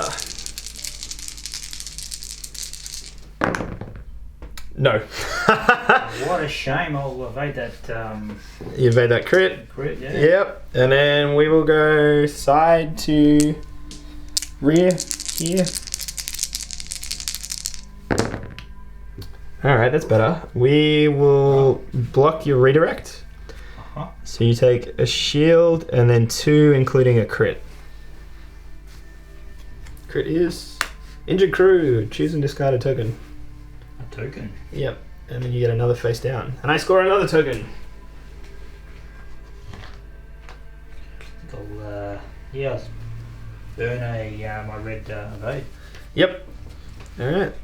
No. What a shame. I'll evade that. You evade that crit. Crit, yeah. Yep. And then we will go side to rear here. Alright, that's better. We will block your redirect. Uh-huh. So you take a shield and then 2, including a crit. Crit is injured crew. Choose and discard a token. A token. Yep. And then you get another face down. And I score another token. I'll burn my red evade. Yep. Alright.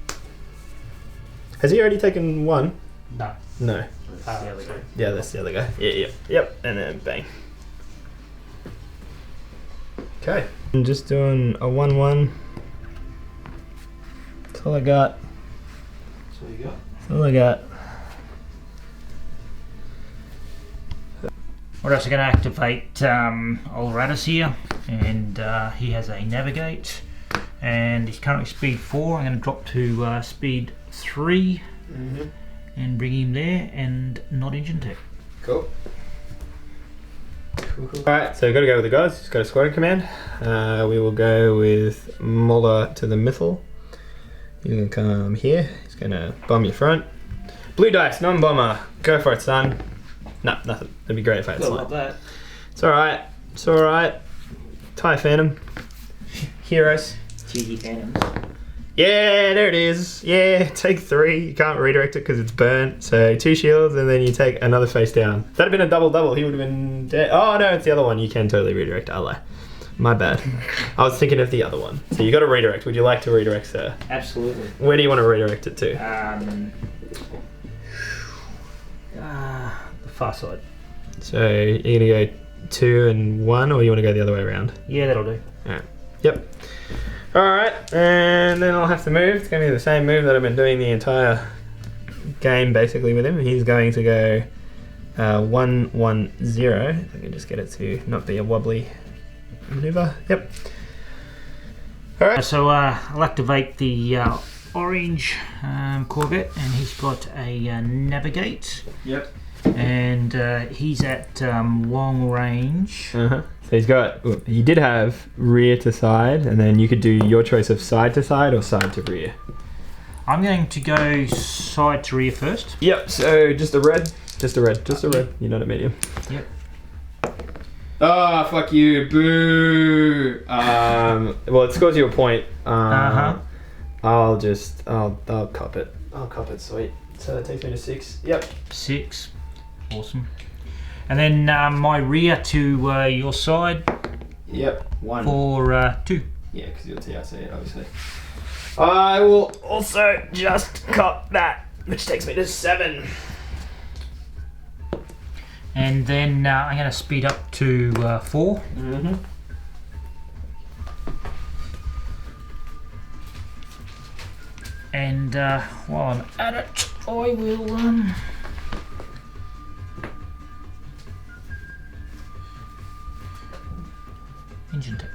Has he already taken 1? No. No. That's the other guy. Yeah, that's the other guy. Yeah, yep. And then bang. Okay. I'm just doing a 1-1. That's all I got. So you got. That's all I got. We're also going to activate old Raddus here, and he has a navigate, and he's currently speed 4. I'm going to drop to speed 3 and bring him there, and not engine tech. Cool. Alright, so we've got to go with the guys. He's got a squadron command. We will go with Mulder to the Mythal. He's going to come here. He's going to bomb your front. Blue dice, non-bomber. Go for it, son. No, nothing. It'd be great if I had I slime. love that. It's alright. It's alright. TIE Phantom. Heroes. Cheeky phantoms. Yeah, there it is. Yeah, take 3. You can't redirect it because it's burnt. So 2 shields and then you take another face down. If that had been a double, he would have been dead. Oh no, it's the other one. You can totally redirect. I'll lie. My bad. I was thinking of the other one. So you got to redirect. Would you like to redirect, sir? Absolutely. Where do you want to redirect it to? The far side. So you're going to go 2 and 1, or you want to go the other way around? Yeah, that'll do. Alright. Yep. Alright, and then I'll have to move. It's going to be the same move that I've been doing the entire game basically with him. He's going to go 1-1-0. If I can just get it to not be a wobbly maneuver. Yep. Alright. So I'll activate the orange Corvette, and he's got a navigate. Yep. And he's at long range. So he did have rear to side, and then you could do your choice of side to side or side to rear. I'm going to go side to rear first. Yep, so just a red. You're not a medium. Yep. Oh, fuck you, boo. Well, it scores you a point. I'll cop it. I'll cop it, sweet. So that takes me to 6. Yep. 6. Awesome. And then my rear to your side. Yep. 1. For 2. Yeah, because you're TRC, obviously. I will also just cop that, which takes me to 7. And then I'm going to speed up to 4. Mm-hmm. And while I'm at it, I will engine tech.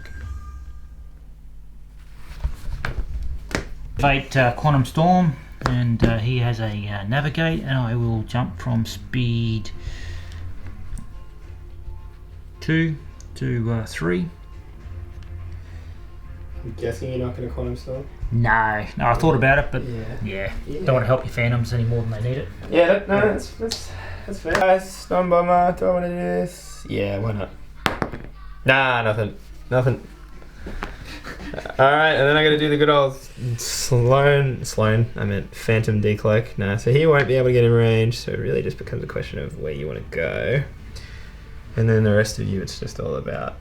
Activate Quantum Storm, and he has a navigate, and I will jump from speed 2 to 3. I'm guessing you're not going to quantum storm? No, I thought about it, but Yeah. don't want to help your Phantoms any more than they need it. Yeah, that's fair. Storm bomber, do I want to do this? Yeah, why not? Nah, nothing. Alright, and then I gotta do the good old Sloan, I meant Phantom decloak. Nah, so he won't be able to get in range, so it really just becomes a question of where you want to go. And then the rest of you, it's just all about.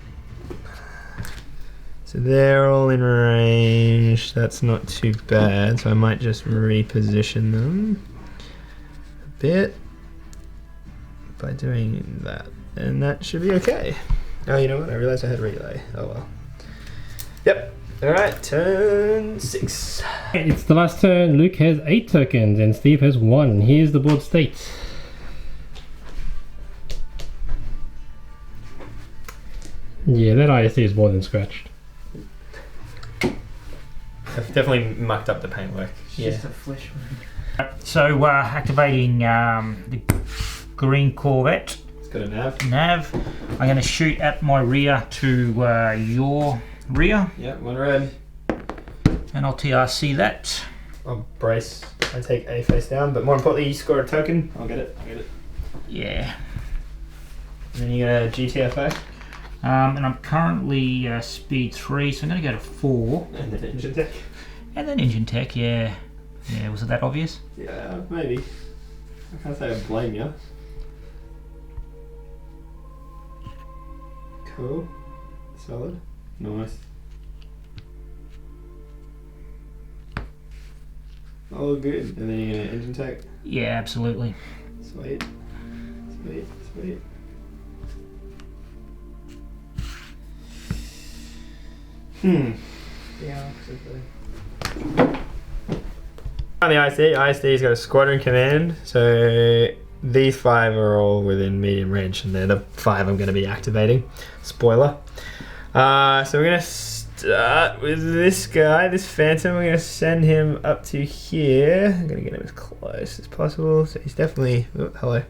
So they're all in range, that's not too bad, so I might just reposition them a bit by doing that, and that should be okay. Oh, you know what, I realized I had relay, oh well. Yep, alright, turn 6. It's the last turn. Luke has 8 tokens and Steve has 1. Here's the board state. Yeah, that ISD is more than scratched. I've definitely mucked up the paintwork. It's just a flesh wound. So activating the green Corvette It's got a nav. nav. I'm going to shoot at my rear to your rear, Yep, 1 red. and I'll TRC that. I'll brace. I take A face down, but more importantly, you score a token. I'll get it. Yeah. And then you get a GTFO. And I'm currently speed 3, so I'm going to go to 4. And then engine tech. And then engine tech, yeah. Yeah, was it that obvious? Yeah, maybe. I can't say I blame you. Cool. Solid. Nice. Oh, good. And then you're going to engine tech. Yeah, absolutely. Sweet. Yeah, On the ISD's got a squadron command, so these 5 are all within medium range, and they're the 5 I'm going to be activating. Spoiler. So we're going to start with this guy, this Phantom. We're going to send him up to here. I'm going to get him as close as possible. So he's definitely, oh, hello,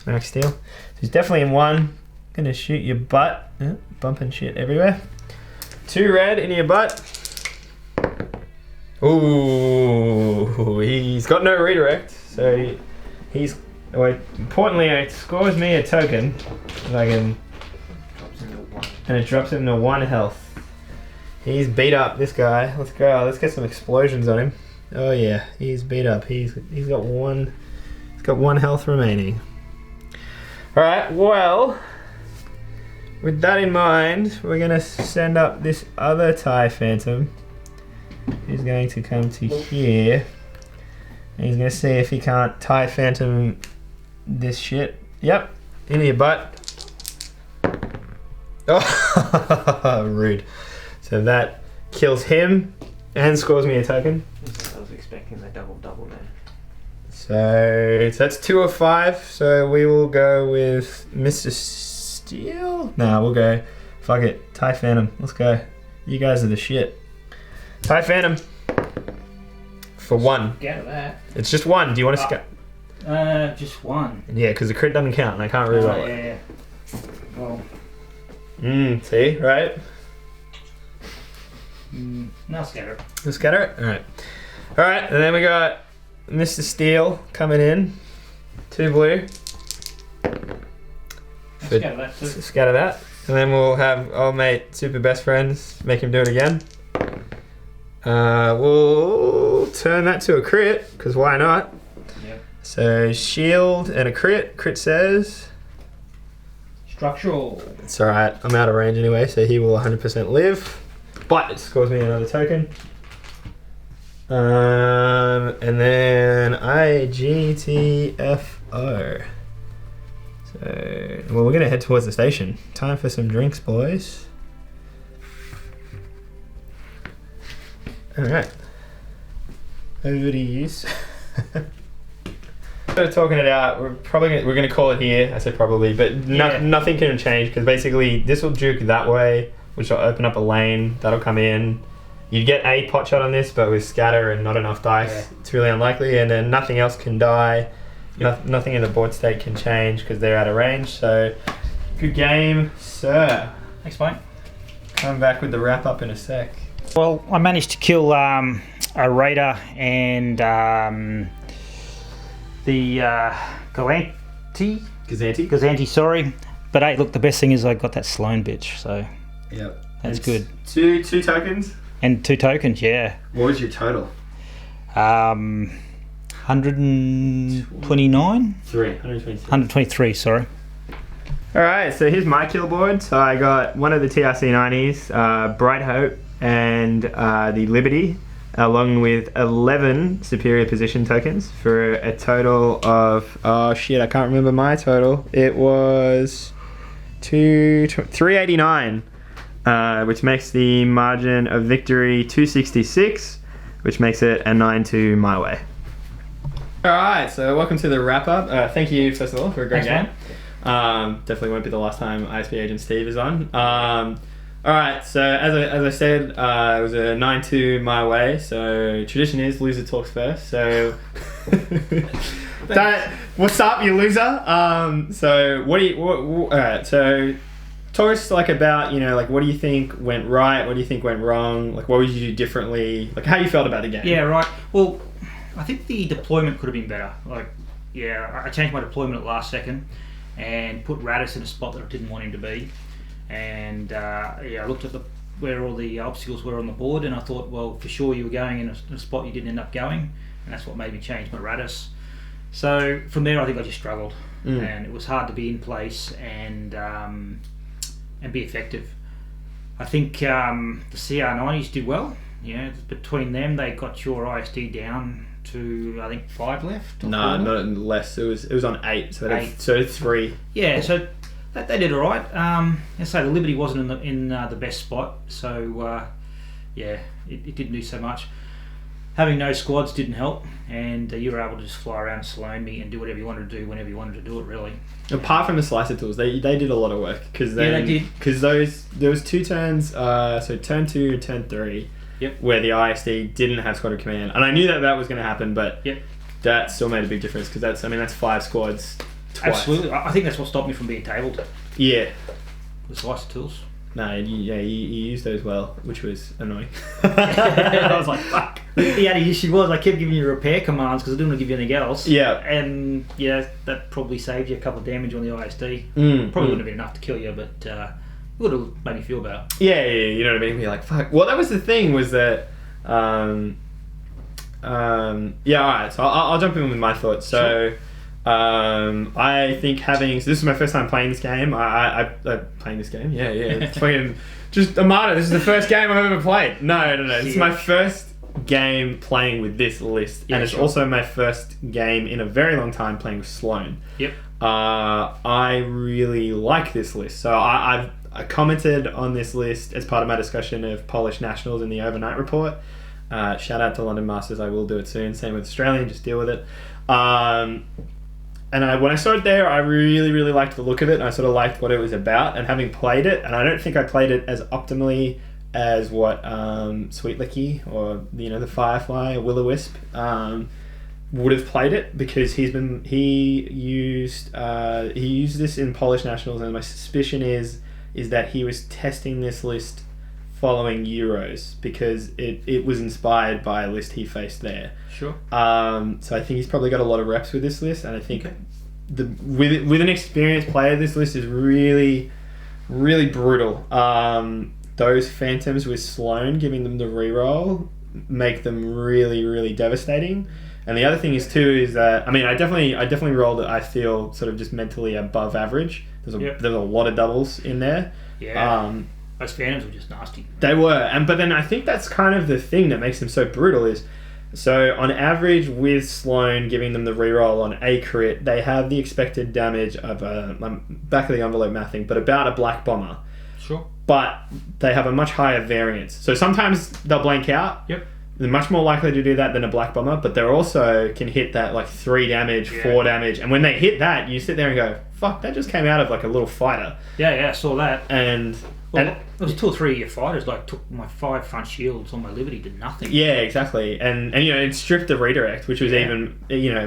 Max Steel. So he's definitely in 1. Going to shoot your butt. Bumping shit everywhere. 2 red in your butt. Ooh, he's got no redirect, so he's. Well, importantly, it scores me a token. I can, and it drops him to 1 health. He's beat up, this guy. Let's go. Let's get some explosions on him. Oh yeah, he's beat up. He's got 1. He's got 1 health remaining. All right. Well, with that in mind, we're gonna send up this other TIE Phantom. He's going to come to here. And he's going to see if he can't TIE Phantom this shit. Yep, into your butt. Oh, rude. So that kills him and scores me a token. I was expecting the double there. So that's 2 of 5. So we will go with Mr. Steel. No, we'll go Fuck it. TIE Phantom. Let's go. You guys are the shit. TIE Phantom. For 1. Get out of that. It's just 1. Do you want to Just 1. Yeah, because the crit doesn't count and I can't really roll it. Yeah. Well. See? Right? No, scatter it. Let's scatter it? Alright, and then we got Mr. Steel coming in. 2 blue. Scatter that too. Scatter that. And then we'll have old mate Super Best Friends make him do it again. We'll turn that to a crit, because why not? Yep. So shield and a crit. Crit says... Structural. It's alright, I'm out of range anyway, so he will 100% live. But it scores me another token. And then IGTFO. So, well, we're going to head towards the station. Time for some drinks, boys. Alright. Over to you. So talking it out, we're going to call it here. I said probably, but nothing can change because basically this will juke that way, which will open up a lane. That'll come in. You'd get a pot shot on this, but with scatter and not enough dice, it's really unlikely. And then nothing else can die. Nothing in the board state can change because they're out of range. So, good game, sir. Thanks, mate. Come back with the wrap up in a sec. Well, I managed to kill a raider and the Gazanti, sorry. But hey, look, the best thing is I got that Sloan bitch, so yep, that's good. Two tokens. And 2 tokens, yeah. What was your total? 129? 123, sorry. Alright, so here's my kill board. So I got one of the TRC 90s, Bright Hope, and the Liberty, along with 11 superior position tokens for a total of, oh shit, I can't remember my total. It was 389. Which makes the margin of victory 266, which makes it a 9-2 my way. Alright, so welcome to the wrap up. Thank you, first of all, for a great game. Definitely won't be the last time ISB Agent Steve is on. Alright, so as I said, it was a 9-2 my way, so tradition is loser talks first, so... What's up, you loser? So alright, so... Talk us about, what do you think went right? What do you think went wrong? What would you do differently? How you felt about the game? Yeah, right. Well, I think the deployment could have been better. I changed my deployment at last second and put Raddus in a spot that I didn't want him to be. And I looked at where all the obstacles were on the board, and I thought, well, for sure you were going in a spot you didn't end up going, and that's what made me change my Raddus. So from there, I think I just struggled, and it was hard to be in place and be effective. I think the CR90s did well. Between them, they got your ISD down to, I think, 5 left. No, not less. It was on 8, so 8. So 3. Yeah, so they did all right. I say the Liberty wasn't in the best spot, so it didn't do so much. Having no squads didn't help, and you were able to just fly around Sloan me and do whatever you wanted to do whenever you wanted to do it, really. Apart from the slicer tools, they did a lot of work because they did. Because there was 2 turns, so turn 2 and turn 3, where the ISD didn't have squadron command, and I knew that was going to happen, but that still made a big difference because that's 5 squads twice. Absolutely, I think that's what stopped me from being tabled. Yeah, the slicer tools. No, you used those well, which was annoying. I was like, fuck. The only issue was I kept giving you repair commands because I didn't want to give you anything else. Yeah. And that probably saved you a couple of damage on the ISD. Probably wouldn't have been enough to kill you, but it would have made me feel better. Yeah, you know what I mean? You're like, fuck. Well, that was the thing, was that... alright, so I'll jump in with my thoughts. So... Sure. I think so this is my first time playing this game. I playing this game. Yeah. It's fucking just Armada. This is the first game I've ever played. No. This is my first game playing with this list, and it's also my first game in a very long time playing with Sloan. Yep. I really like this list. So I commented on this list as part of my discussion of Polish nationals in the overnight report. Shout out to London Masters. I will do it soon. Same with Australian. Just deal with it. when I saw it there, I really, really liked the look of it, and I sort of liked what it was about. And having played it, and I don't think I played it as optimally as what Sweet Licky or the FireFly or Will-O-Wisp would have played it, because he used this in Polish Nationals, and my suspicion is that he was testing this list following Euros, because it was inspired by a list he faced there. Sure. So I think he's probably got a lot of reps with this list, and I think with an experienced player, this list is really, really brutal. Those Phantoms with Sloan giving them the reroll make them really, really devastating. And the other thing is that I definitely rolled it. I feel sort of just mentally above average. There's a lot of doubles in there. Yeah. Those Phantoms were just nasty. They were, but then I think that's kind of the thing that makes them so brutal is, so on average with Sloan giving them the reroll on a crit, they have the expected damage of back of the envelope mathing, but about a black bomber. Sure. But they have a much higher variance. So sometimes they'll blank out. Yep. They're much more likely to do that than a black bomber, but they also can hit that like 3 damage, 4 damage, and when they hit that, you sit there and go, "Fuck, that just came out of like a little fighter." Yeah, I saw that. And there was 2 or 3 of your fighters like took my 5 front shields on my Liberty, did nothing. Yeah, exactly. And it stripped the redirect, which was even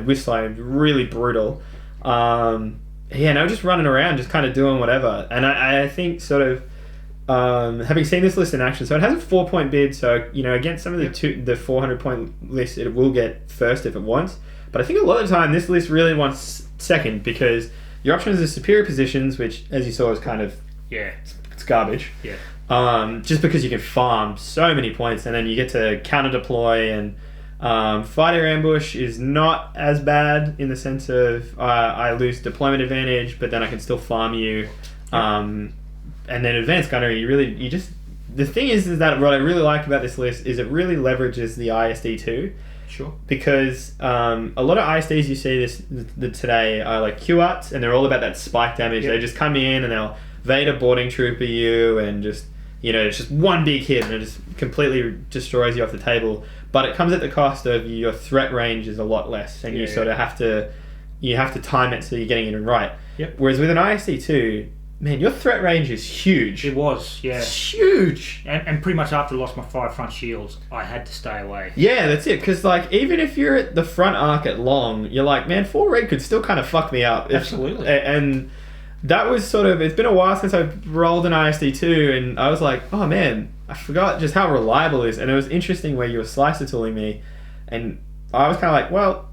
with Sloan really brutal. And I was just running around, just kind of doing whatever. And I think sort of having seen this list in action, so it has a 4-point bid, so against some of the 400-point lists, it will get first if it wants. But I think a lot of the time this list really wants second, because your options are superior positions, which, as you saw, is kind of it's garbage. Yeah. Just because you can farm so many points, and then you get to counter deploy, and fighter ambush is not as bad in the sense of I lose deployment advantage, but then I can still farm you. And then advanced gunnery, the thing is that what I really like about this list is it really leverages the ISD too. Sure. Because a lot of ISDs you see today are like Q-Arts, and they're all about that spike damage. They just come in and they'll Vader boarding trooper you, and just it's just one big hit and it just completely destroys you off the table. But it comes at the cost of your threat range is a lot less, and you sort of have to time it so you're getting it in right. Yep. Whereas with an ISD 2, man, your threat range is huge. It was, yeah. It's huge. And pretty much after I lost my 5 front shields, I had to stay away. Yeah, that's it. Because even if you're at the front arc at long, you're like, man, 4 red could still kind of fuck me up. Absolutely. And that was sort of, it's been a while since I rolled an ISD 2, and I was like, oh man, I forgot just how reliable it is. And it was interesting where you were slicer tooling me, and I was kind of like, well,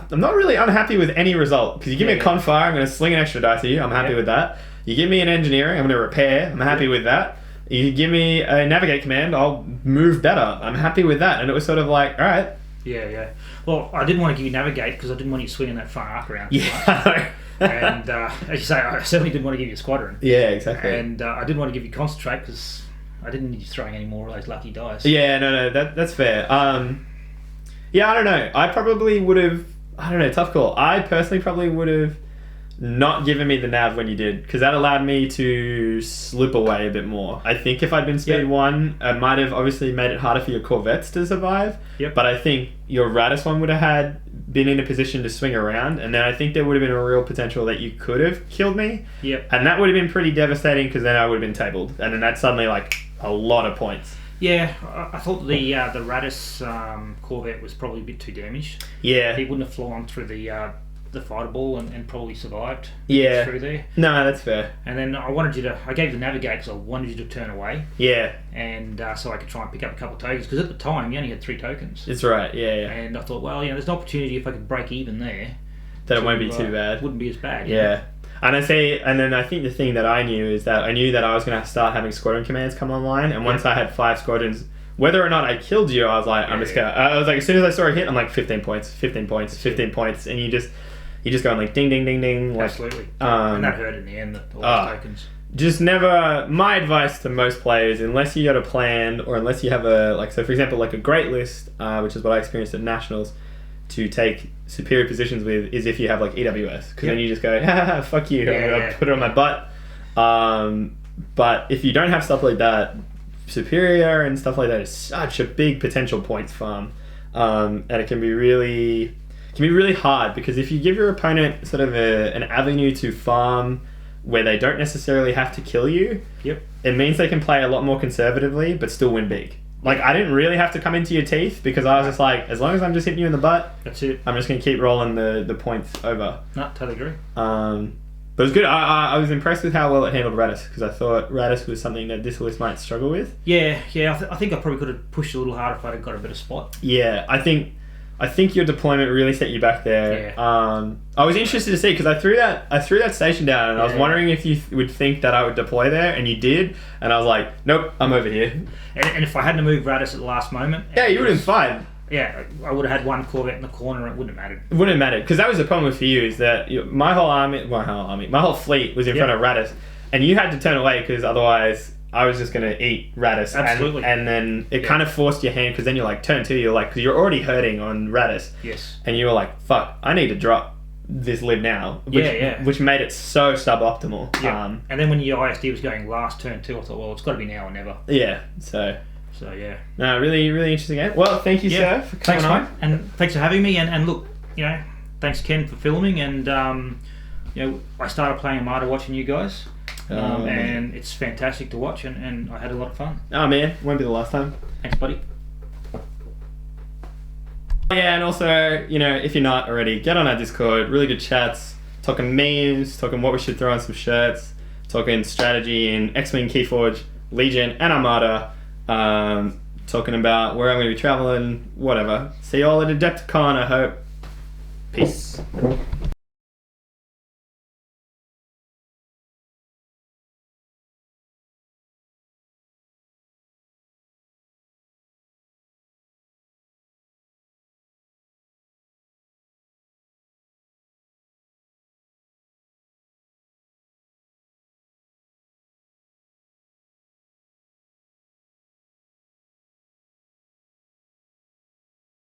I'm not really unhappy with any result, because you give me a confire, I'm going to sling an extra dice at you, I'm happy with that. You give me an engineering, I'm going to repair, I'm happy with that. You give me a navigate command, I'll move better, I'm happy with that. And it was sort of like, alright. Yeah. Well, I didn't want to give you navigate because I didn't want you swinging that front arc around. Yeah. And as you say, I certainly didn't want to give you a squadron. Yeah, exactly. And I didn't want to give you concentrate because I didn't need you throwing any more of those lucky dice. Yeah, no, that's fair. Yeah, I don't know. I probably would have, tough call. I personally probably would have not given me the nav when you did, because that allowed me to slip away a bit more. I think if I'd been speed 1, it might have obviously made it harder for your Corvettes to survive. Yep. But I think your Raddus one would have been in a position to swing around, and then I think there would have been a real potential that you could have killed me. Yep. And that would have been pretty devastating, because then I would have been tabled, and then that's suddenly like a lot of points. Yeah, I thought the Raddus Corvette was probably a bit too damaged. Yeah. He wouldn't have flown through the fireball and probably survived through there. No, that's fair. And then I gave the navigate because I wanted you to turn away. Yeah. And so I could try and pick up a couple of tokens, because at the time you only had 3 tokens. That's right, yeah. And I thought, well, there's an opportunity if I could break even there. That it won't be too bad. Wouldn't be as bad. Yeah. And then I think the thing that I knew is that I knew that I was going to start having squadron commands come online, and once I had 5 squadrons, whether or not I killed you, I was like, I'm just going to... I was like, as soon as I saw a hit, I'm like, 15 points, 15 points, 15 points, and you just go like ding, ding, ding, ding. Like, absolutely. And that hurt in the end, all those tokens. Just never... My advice to most players, unless you got a plan, or unless you have so for example, like a great list, which is what I experienced at Nationals, to take superior positions with, is if you have like EWS, because then you just go, fuck you, I'm going to put it on my butt. But if you don't have stuff like that, superior and stuff like that is such a big potential points farm, and it can be really can be really hard, because if you give your opponent sort of an avenue to farm where they don't necessarily have to kill you, it means they can play a lot more conservatively but still win big. Like, I didn't really have to come into your teeth, because I was just like, as long as I'm just hitting you in the butt, That's it. I'm just going to keep rolling the points over. No, totally agree. But it was good. I was impressed with how well it handled Raddus, because I thought Raddus was something that this list might struggle with. Yeah. I think I probably could have pushed a little harder if I'd have got a better spot. Yeah, I think your deployment really set you back there. Yeah. I was interested to see, because I threw that station down, and I was wondering if you would think that I would deploy there, and you did, and I was like, nope, I'm over here. And if I hadn't moved Raddus at the last moment... Yeah, you would have been fine. Yeah, I would have had one Corvette in the corner, and it wouldn't have mattered. It wouldn't have mattered, because that was the problem for you, is that my whole fleet was in front of Raddus, and you had to turn away, because otherwise I was just going to eat Raddus. Absolutely. And then it kind of forced your hand, because then you're like, turn two, you're like, because you're already hurting on Raddus. Yes. And you were like, fuck, I need to drop this lib now. Which made it so suboptimal. Yeah. And then when your ISD was going last turn too, I thought, well, it's got to be now or never. Yeah, so yeah. No, really, really interesting game. Well, thank you, sir, for coming on. Mate. And thanks for having me. And look, thanks, Ken, for filming. And, I started playing Armada watching you guys. And it's fantastic to watch, and I had a lot of fun. Oh, man. Won't be the last time. Thanks, buddy. Yeah, and also, if you're not already, get on our Discord. Really good chats. Talking memes, talking what we should throw on some shirts, talking strategy in X-Wing, Keyforge, Legion, and Armada. Talking about where I'm going to be traveling, whatever. See you all at Adepticon, I hope. Peace.